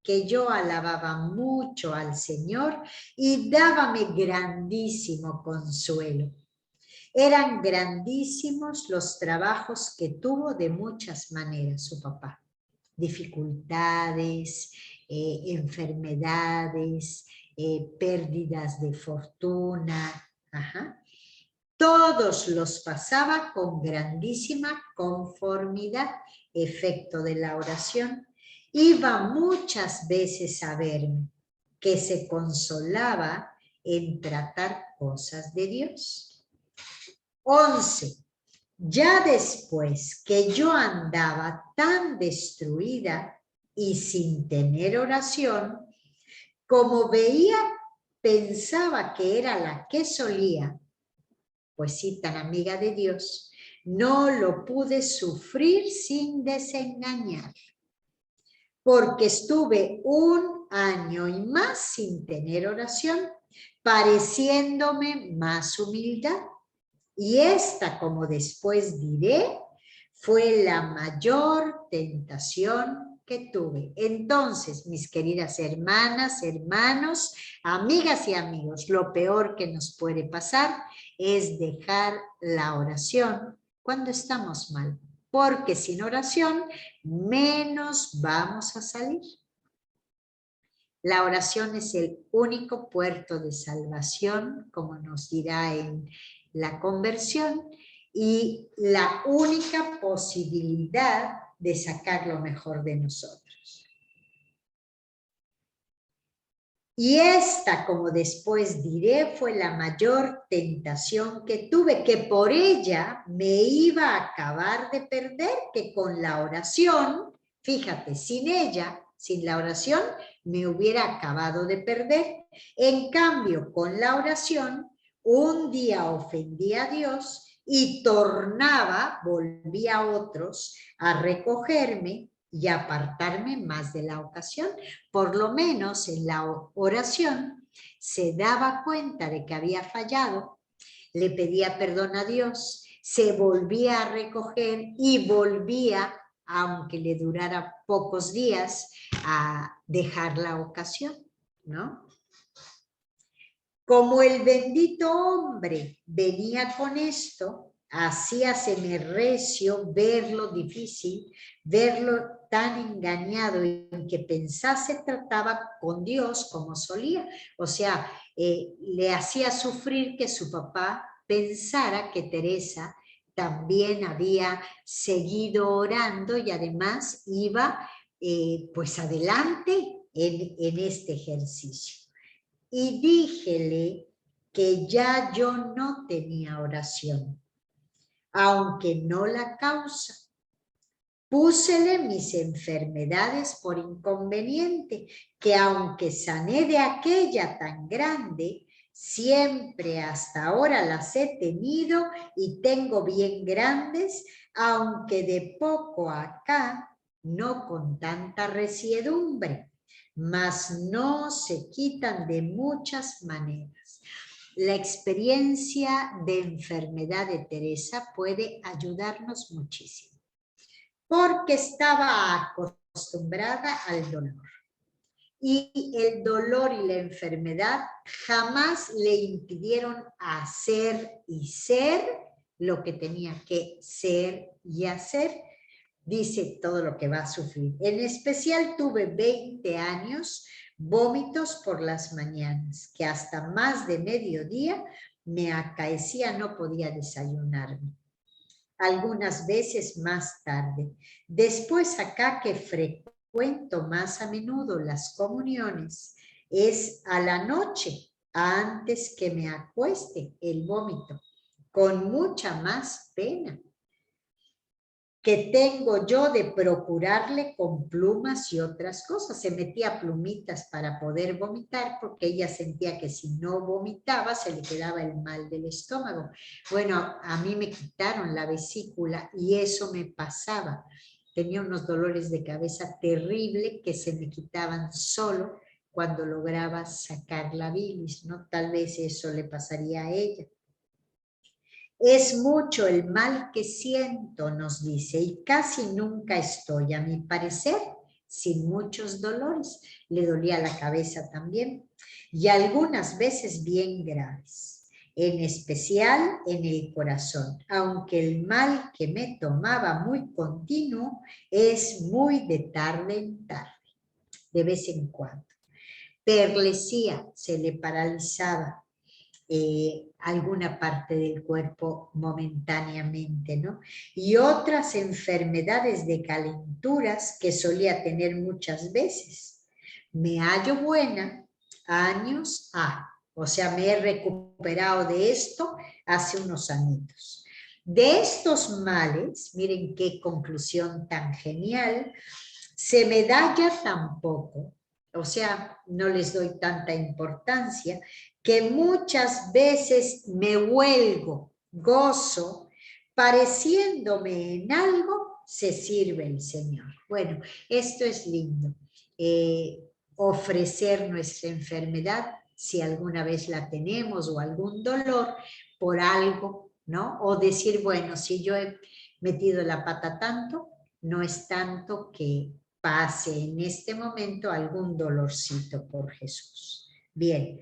que yo alababa mucho al Señor y dábame grandísimo consuelo. Eran grandísimos los trabajos que tuvo de muchas maneras su papá. Dificultades, enfermedades, pérdidas de fortuna, ajá. Todos los pasaba con grandísima conformidad, efecto de la oración. Iba muchas veces a verme, que se consolaba en tratar cosas de Dios. 11. Ya después que yo andaba tan destruida y sin tener oración, como veía, pensaba que era la que solía, pues sí, tan amiga de Dios, no lo pude sufrir sin desengañar, porque estuve un año y más sin tener oración, pareciéndome más humildad. Y esta, como después diré, fue la mayor tentación que tuve. Entonces, mis queridas hermanas, hermanos, amigas y amigos, lo peor que nos puede pasar es dejar la oración cuando estamos mal, porque sin oración menos vamos a salir. La oración es el único puerto de salvación, como nos dirá en la conversión, y la única posibilidad de sacar lo mejor de nosotros. Y esta, como después diré, fue la mayor tentación que tuve, que por ella me iba a acabar de perder, que con la oración, fíjate, sin ella, sin la oración, me hubiera acabado de perder. En cambio, con la oración, un día ofendí a Dios y tornaba, volvía a otros a recogerme y apartarme más de la ocasión. Por lo menos en la oración se daba cuenta de que había fallado, le pedía perdón a Dios, se volvía a recoger y volvía, aunque le durara pocos días, a dejar la ocasión, ¿no? Como el bendito hombre venía con esto, hacíaseme recio verlo difícil, verlo tan engañado en que pensase trataba con Dios como solía. O sea, le hacía sufrir que su papá pensara que Teresa también había seguido orando y además iba pues adelante en este ejercicio. Y díjele que ya yo no tenía oración, aunque no la causa. Púsele mis enfermedades por inconveniente, que aunque sané de aquella tan grande, siempre hasta ahora las he tenido y tengo bien grandes, aunque de poco acá, no con tanta resiedumbre, mas no se quitan de muchas maneras. La experiencia de enfermedad de Teresa puede ayudarnos muchísimo, porque estaba acostumbrada al dolor. Y el dolor y la enfermedad jamás le impidieron hacer y ser lo que tenía que ser y hacer. Dice todo lo que va a sufrir. En especial tuve 20 años vómitos por las mañanas, que hasta más de mediodía me acaecía, no podía desayunarme. Algunas veces más tarde. Después acá que frecuento más a menudo las comuniones, es a la noche, antes que me acueste el vómito, con mucha más pena que tengo yo de procurarle con plumas y otras cosas. Se metía plumitas para poder vomitar porque ella sentía que si no vomitaba se le quedaba el mal del estómago. Bueno, a mí me quitaron la vesícula y eso me pasaba. Tenía unos dolores de cabeza terrible que se me quitaban solo cuando lograba sacar la bilis, ¿no? Tal vez eso le pasaría a ella. Es mucho el mal que siento, nos dice, y casi nunca estoy, a mi parecer, sin muchos dolores. Le dolía la cabeza también, y algunas veces bien graves, en especial en el corazón, aunque el mal que me tomaba muy continuo es muy de tarde en tarde, de vez en cuando. Perlesía, se le paralizaba alguna parte del cuerpo momentáneamente, ¿no? Y otras enfermedades de calenturas que solía tener muchas veces. Me hallo buena, años o sea, me he recuperado de esto hace unos añitos. De estos males, miren qué conclusión tan genial, se me da ya tan poco, o sea, no les doy tanta importancia, que muchas veces me huelgo, gozo, pareciéndome en algo, se sirve el Señor. Bueno, esto es lindo. ofrecer nuestra enfermedad, si alguna vez la tenemos, o algún dolor por algo, ¿no? O decir, bueno, si yo he metido la pata tanto, no es tanto que pase en este momento algún dolorcito por Jesús. Bien,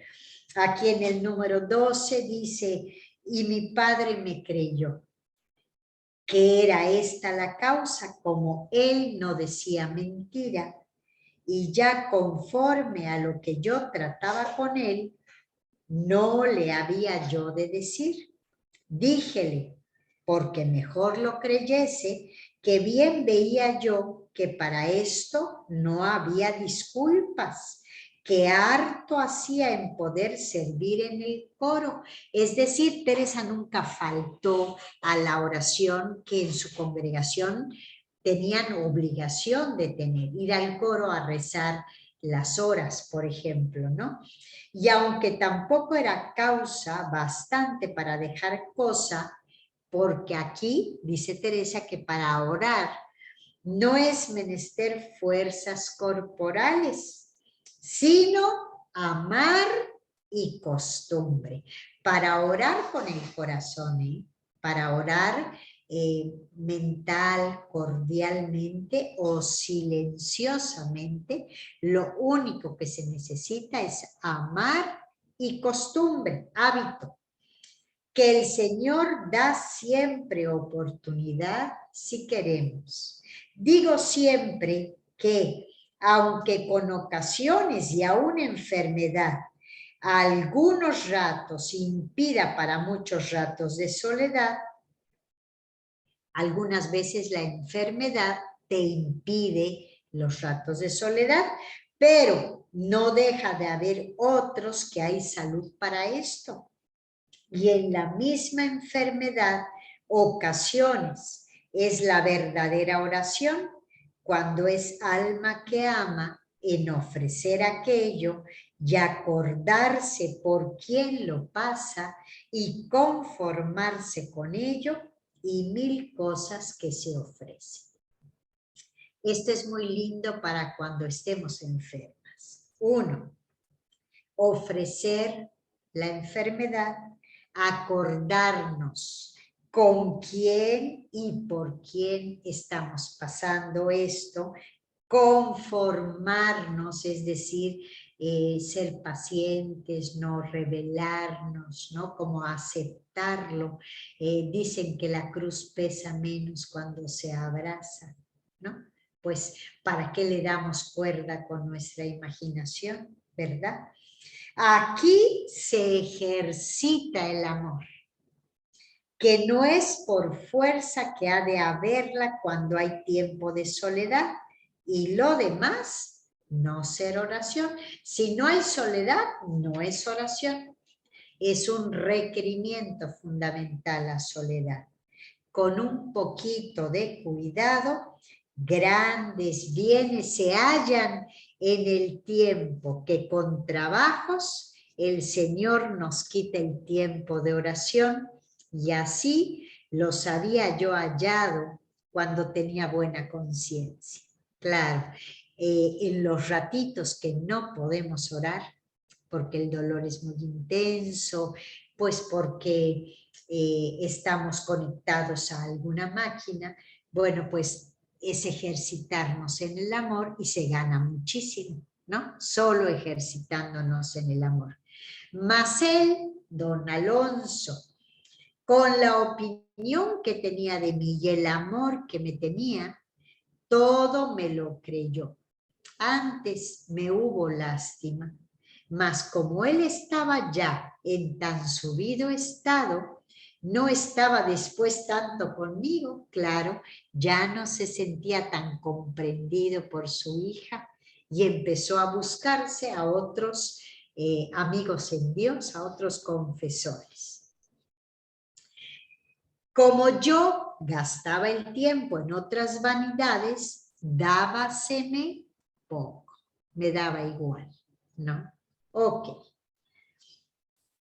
aquí en el número 12 dice, y mi padre me creyó que era esta la causa, como él no decía mentira, y ya conforme a lo que yo trataba con él, no le había yo de decir. Díjele, porque mejor lo creyese, que bien veía yo que para esto no había disculpas, que harto hacía en poder servir en el coro. Es decir, Teresa nunca faltó a la oración que en su congregación tenían obligación de tener, ir al coro a rezar las horas, por ejemplo, ¿no? Y aunque tampoco era causa bastante para dejar cosa, porque aquí dice Teresa que para orar no es menester fuerzas corporales, sino amar y costumbre. Para orar con el corazón, para orar mental, cordialmente o silenciosamente, lo único que se necesita es amar y costumbre, hábito. Que el Señor da siempre oportunidad si queremos. Digo siempre que, aunque con ocasiones y aún enfermedad, a algunos ratos impida para muchos ratos de soledad, algunas veces la enfermedad te impide los ratos de soledad, pero no deja de haber otros que hay salud para esto. Y en la misma enfermedad, ocasiones, es la verdadera oración, cuando es alma que ama, en ofrecer aquello y acordarse por quién lo pasa y conformarse con ello, y mil cosas que se ofrecen. Esto es muy lindo para cuando estemos enfermas. 1. Ofrecer la enfermedad, acordarnos con quién y por quién estamos pasando esto, conformarnos, es decir, ser pacientes, no rebelarnos, ¿no? Como aceptarlo. Dicen que la cruz pesa menos cuando se abraza, ¿no? Pues, ¿para qué le damos cuerda con nuestra imaginación, verdad? Aquí se ejercita el amor, que no es por fuerza que ha de haberla cuando hay tiempo de soledad, y lo demás, no ser oración. Si no hay soledad, no es oración. Es un requerimiento fundamental la soledad. Con un poquito de cuidado, grandes bienes se hallan en el tiempo, que con trabajos el Señor nos quita el tiempo de oración, y así los había yo hallado cuando tenía buena conciencia. Claro, en los ratitos que no podemos orar, porque el dolor es muy intenso, pues porque estamos conectados a alguna máquina, bueno, pues es ejercitarnos en el amor y se gana muchísimo, ¿no? Solo ejercitándonos en el amor. Mas él, don Alonso, con la opinión que tenía de mí y el amor que me tenía, todo me lo creyó. Antes me hubo lástima, mas como él estaba ya en tan subido estado, no estaba después tanto conmigo, claro, ya no se sentía tan comprendido por su hija y empezó a buscarse a otros amigos en Dios, a otros confesores. Como yo gastaba el tiempo en otras vanidades, dábaseme poco, me daba igual, ¿no? Ok.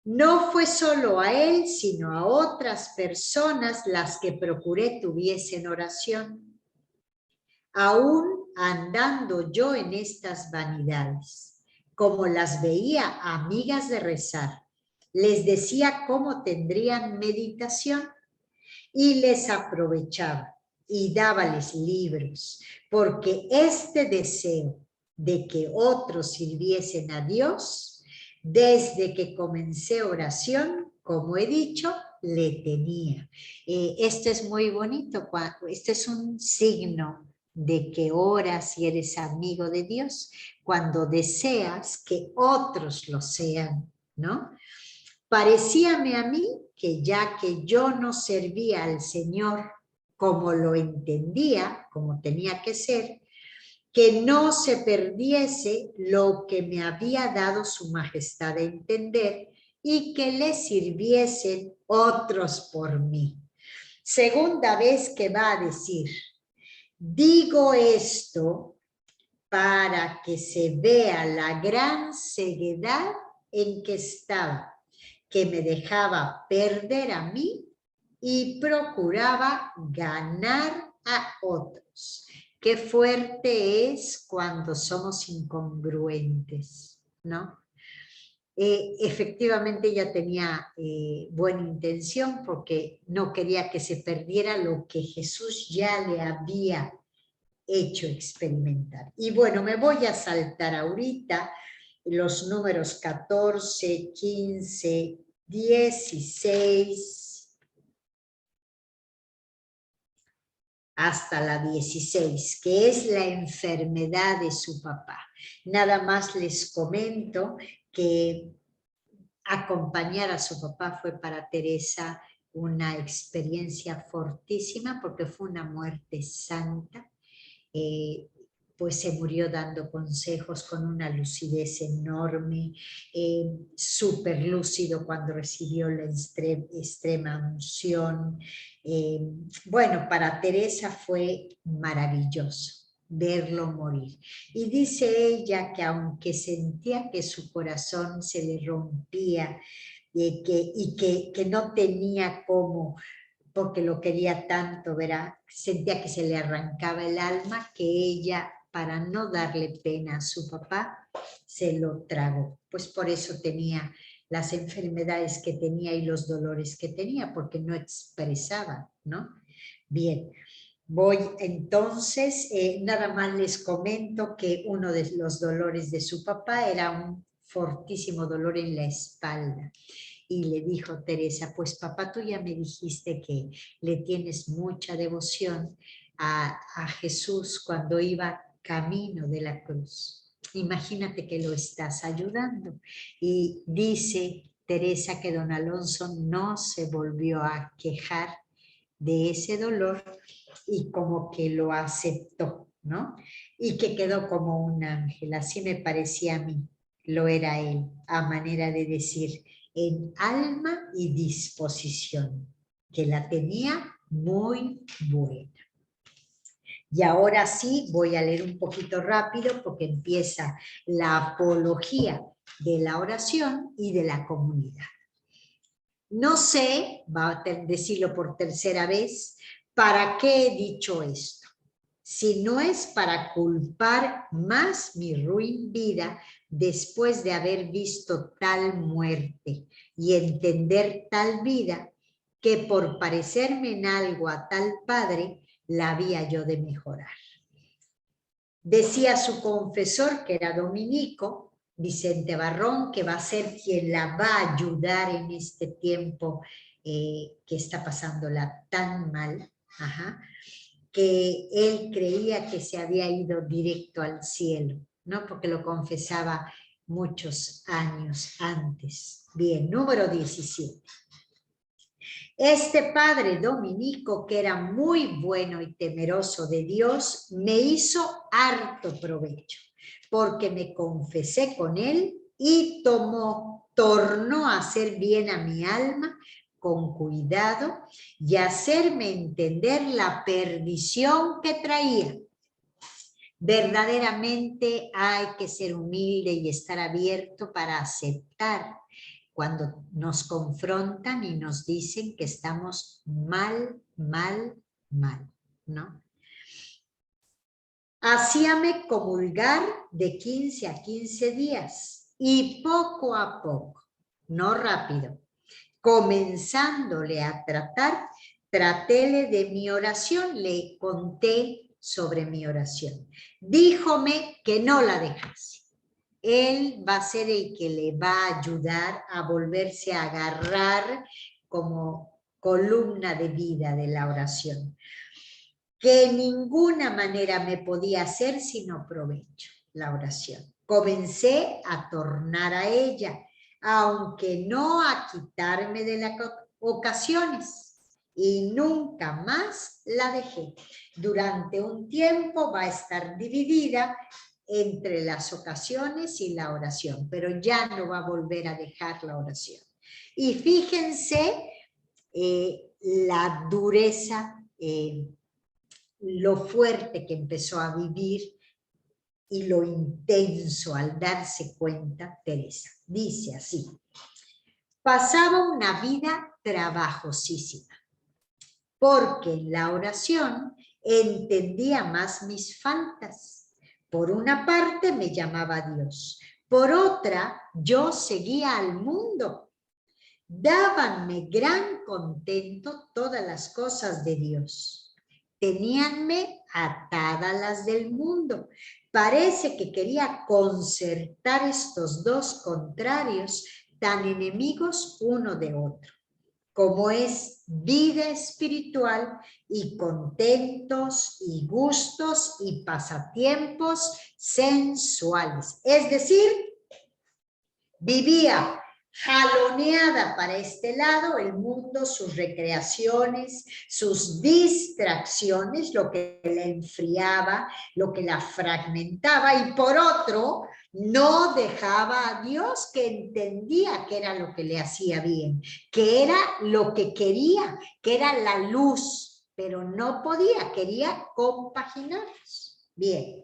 No fue solo a él, sino a otras personas las que procuré tuviesen oración. Aún andando yo en estas vanidades. Como las veía amigas de rezar, les decía cómo tendrían meditación y les aprovechaba y dábales libros, porque este deseo de que otros sirviesen a Dios, desde que comencé oración, como he dicho, le tenía. Esto es muy bonito, este es un signo de que oras y eres amigo de Dios, cuando deseas que otros lo sean, ¿no? Parecíame a mí que ya que yo no servía al Señor como lo entendía, como tenía que ser, que no se perdiese lo que me había dado su majestad a entender y que le sirviesen otros por mí. Segunda vez que va a decir, digo esto para que se vea la gran ceguedad en que estaba, que me dejaba perder a mí y procuraba ganar a otros. Qué fuerte es cuando somos incongruentes, ¿no? Efectivamente ella tenía buena intención porque no quería que se perdiera lo que Jesús ya le había hecho experimentar. Y bueno, me voy a saltar ahorita los números 14, 15, 16 hasta la 16, que es la enfermedad de su papá. Nada más les comento que acompañar a su papá fue para Teresa una experiencia fortísima porque fue una muerte santa. Pues se murió dando consejos con una lucidez enorme, súper lúcido cuando recibió la extrema unción. Bueno, para Teresa fue maravilloso verlo morir. Y dice ella que aunque sentía que su corazón se le rompía que no tenía cómo, porque lo quería tanto, ¿verdad? Sentía que se le arrancaba el alma, que ella, para no darle pena a su papá, se lo tragó. Pues por eso tenía las enfermedades que tenía y los dolores que tenía, porque no expresaba, ¿no? Bien, voy entonces, nada más les comento que uno de los dolores de su papá era un fortísimo dolor en la espalda. Y le dijo Teresa, pues papá, tú ya me dijiste que le tienes mucha devoción a Jesús cuando iba camino de la cruz. Imagínate que lo estás ayudando. Y dice Teresa que don Alonso no se volvió a quejar de ese dolor y como que lo aceptó, ¿no? Y que quedó como un ángel, así me parecía a mí, lo era él, a manera de decir, en alma y disposición, que la tenía muy buena. Y ahora sí voy a leer un poquito rápido porque empieza la apología de la oración y de la comunidad. No sé, va a decirlo por tercera vez, ¿para qué he dicho esto? Si no es para culpar más mi ruin vida después de haber visto tal muerte y entender tal vida, que por parecerme en algo a tal padre, la había yo de mejorar. Decía su confesor, que era dominico, Vicente Barrón, que va a ser quien la va a ayudar en este tiempo que está pasándola tan mal, que él creía que se había ido directo al cielo, ¿no? Porque lo confesaba muchos años antes. Bien, número 17. Este padre dominico, que era muy bueno y temeroso de Dios, me hizo harto provecho, porque me confesé con él y tornó a hacer bien a mi alma con cuidado y hacerme entender la perdición que traía. Verdaderamente hay que ser humilde y estar abierto para aceptar cuando nos confrontan y nos dicen que estamos mal, ¿no? Hacíame comulgar de 15 a 15 días y poco a poco, no rápido, comenzándole a tratéle de mi oración, le conté sobre mi oración. Díjome que no la dejase. Él va a ser el que le va a ayudar a volverse a agarrar como columna de vida de la oración. Que de ninguna manera me podía hacer sino provecho la oración. Comencé a tornar a ella, aunque no a quitarme de las ocasiones, y nunca más la dejé. Durante un tiempo va a estar dividida entre las ocasiones y la oración, pero ya no va a volver a dejar la oración. Y fíjense la dureza, lo fuerte que empezó a vivir y lo intenso al darse cuenta Teresa. Dice así: pasaba una vida trabajosísima, porque en la oración entendía más mis faltas. Por una parte me llamaba a Dios, por otra yo seguía al mundo. Dábanme gran contento todas las cosas de Dios. Teníanme atadas las del mundo. Parece que quería concertar estos dos contrarios tan enemigos uno de otro, como es vida espiritual y contentos y gustos y pasatiempos sensuales. Es decir, vivía jaloneada para este lado, el mundo, sus recreaciones, sus distracciones, lo que la enfriaba, lo que la fragmentaba, y por otro, no dejaba a Dios, que entendía que era lo que le hacía bien, que era lo que quería, que era la luz, pero no podía, quería compaginarlos. Bien.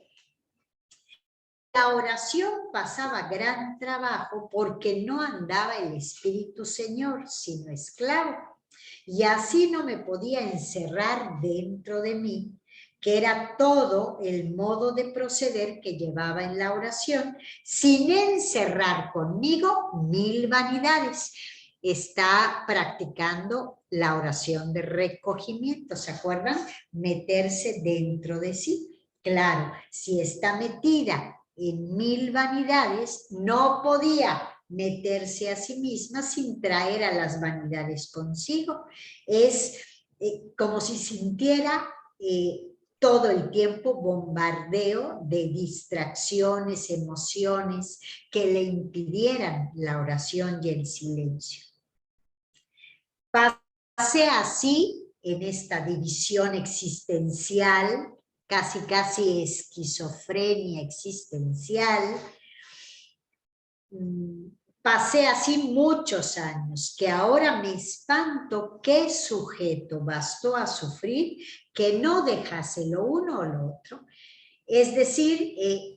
La oración pasaba gran trabajo porque no andaba el Espíritu Señor, sino esclavo. Y así no me podía encerrar dentro de mí, que era todo el modo de proceder que llevaba en la oración, sin encerrar conmigo 1000 vanidades. Está practicando la oración de recogimiento, ¿se acuerdan? Meterse dentro de sí. Claro, si está metida en 1000 vanidades, no podía meterse a sí misma sin traer a las vanidades consigo. Es como si sintiera todo el tiempo bombardeo de distracciones, emociones que le impidieran la oración y el silencio. Pasé así en esta división existencial, casi esquizofrenia existencial. Pasé así muchos años, que ahora me espanto qué sujeto bastó a sufrir que no dejase lo uno o lo otro. Es decir,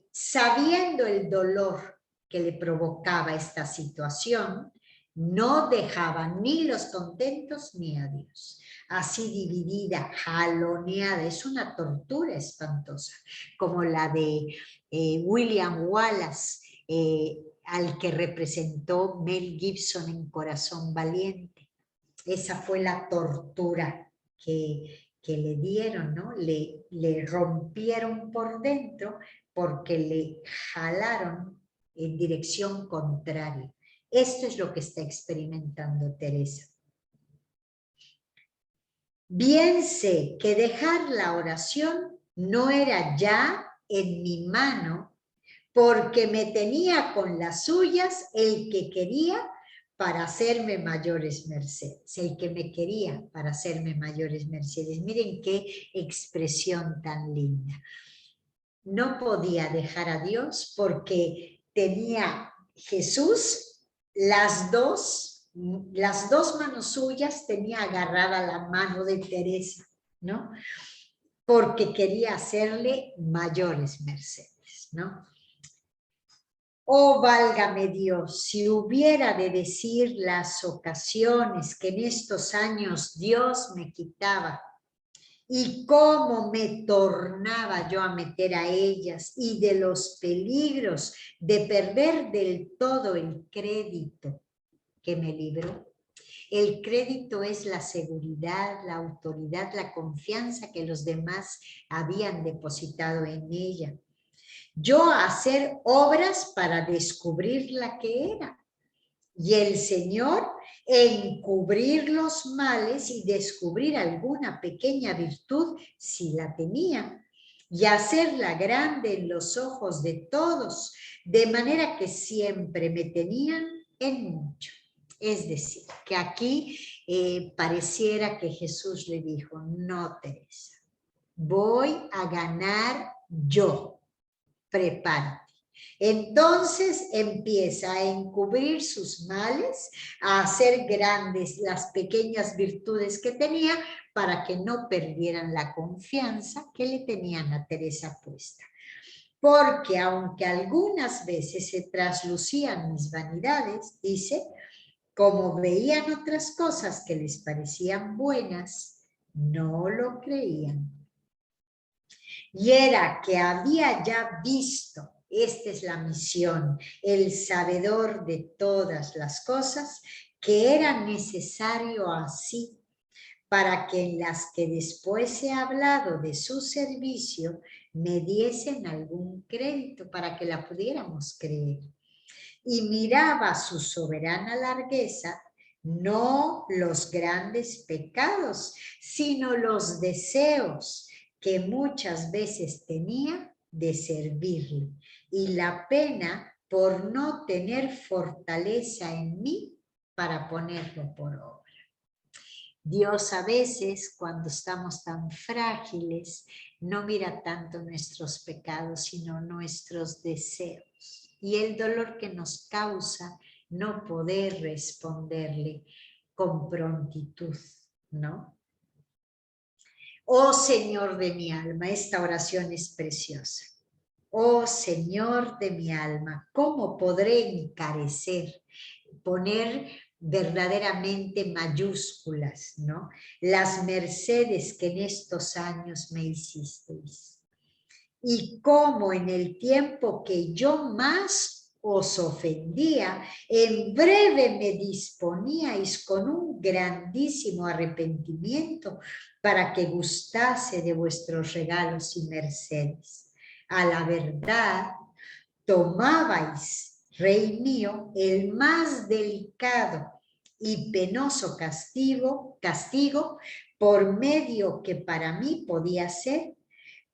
sabiendo el dolor que le provocaba esta situación, no dejaba ni los contentos ni a Dios. Así dividida, jaloneada, es una tortura espantosa, como la de William Wallace, al que representó Mel Gibson en Corazón Valiente. Esa fue la tortura que le dieron, ¿no? Le rompieron por dentro porque le jalaron en dirección contraria. Esto es lo que está experimentando Teresa. Bien sé que dejar la oración no era ya en mi mano, porque me tenía con las suyas el que quería para hacerme mayores mercedes, el que me quería para hacerme mayores mercedes. Miren qué expresión tan linda. No podía dejar a Dios porque tenía Jesús, las dos manos suyas tenía agarrada la mano de Teresa, ¿no? Porque quería hacerle mayores mercedes, ¿no? Oh, válgame Dios, si hubiera de decir las ocasiones que en estos años Dios me quitaba y cómo me tornaba yo a meter a ellas y de los peligros de perder del todo el crédito que me libró. El crédito es la seguridad, la autoridad, la confianza que los demás habían depositado en ella. Yo hacer obras para descubrir la que era. Y el Señor encubrir los males y descubrir alguna pequeña virtud si la tenía. Y hacerla grande en los ojos de todos, de manera que siempre me tenían en mucho. Es decir, que aquí pareciera que Jesús le dijo, no, Teresa, voy a ganar yo, prepárate. Entonces empieza a encubrir sus males, a hacer grandes las pequeñas virtudes que tenía para que no perdieran la confianza que le tenían a Teresa puesta. Porque aunque algunas veces se traslucían mis vanidades, dice, como veían otras cosas que les parecían buenas, no lo creían. Y era que había ya visto, esta es la misión, el sabedor de todas las cosas, que era necesario así, para que en las que después he hablado de su servicio, me diesen algún crédito para que la pudiéramos creer. Y miraba su soberana largueza, no los grandes pecados, sino los deseos que muchas veces tenía de servirle, y la pena por no tener fortaleza en mí para ponerlo por obra. Dios a veces, cuando estamos tan frágiles, no mira tanto nuestros pecados, sino nuestros deseos. Y el dolor que nos causa no poder responderle con prontitud, ¿no? Oh Señor de mi alma, esta oración es preciosa. Oh Señor de mi alma, ¿cómo podré encarecer, poner verdaderamente mayúsculas, ¿no? Las mercedes que en estos años me hicisteis. Y cómo en el tiempo que yo más os ofendía, en breve me disponíais con un grandísimo arrepentimiento para que gustase de vuestros regalos y mercedes. A la verdad, tomabais, Rey mío, el más delicado y penoso castigo por medio que para mí podía ser,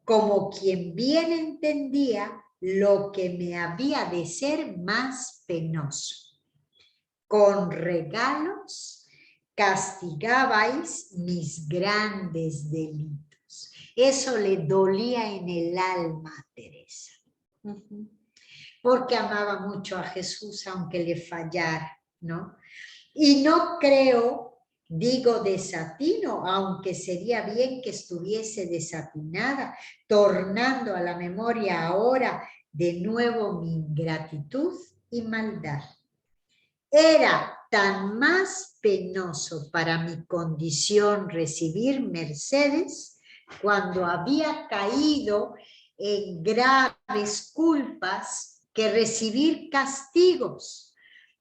como quien bien entendía lo que me había de ser más penoso. Con regalos castigabais mis grandes delitos. Eso le dolía en el alma a Teresa. Porque amaba mucho a Jesús, aunque le fallara, ¿no? Y no creo, digo desatino, aunque sería bien que estuviese desatinada, tornando a la memoria ahora de nuevo mi ingratitud y maldad. Era tan más penoso para mi condición recibir mercedes cuando había caído en graves culpas que recibir castigos,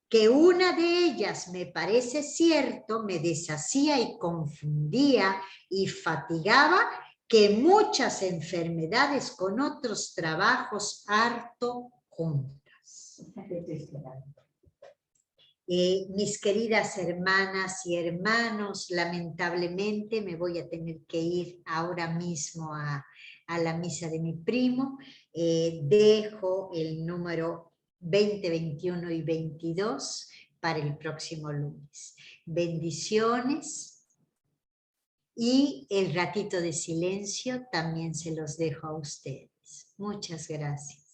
que una de ellas, me parece cierto, me deshacía y confundía y fatigaba, que muchas enfermedades con otros trabajos harto juntas. Mis queridas hermanas y hermanos, lamentablemente me voy a tener que ir ahora mismo a la misa de mi primo. Dejo el número 20, 21 y 22 para el próximo lunes. Bendiciones. Y el ratito de silencio también se los dejo a ustedes. Muchas gracias.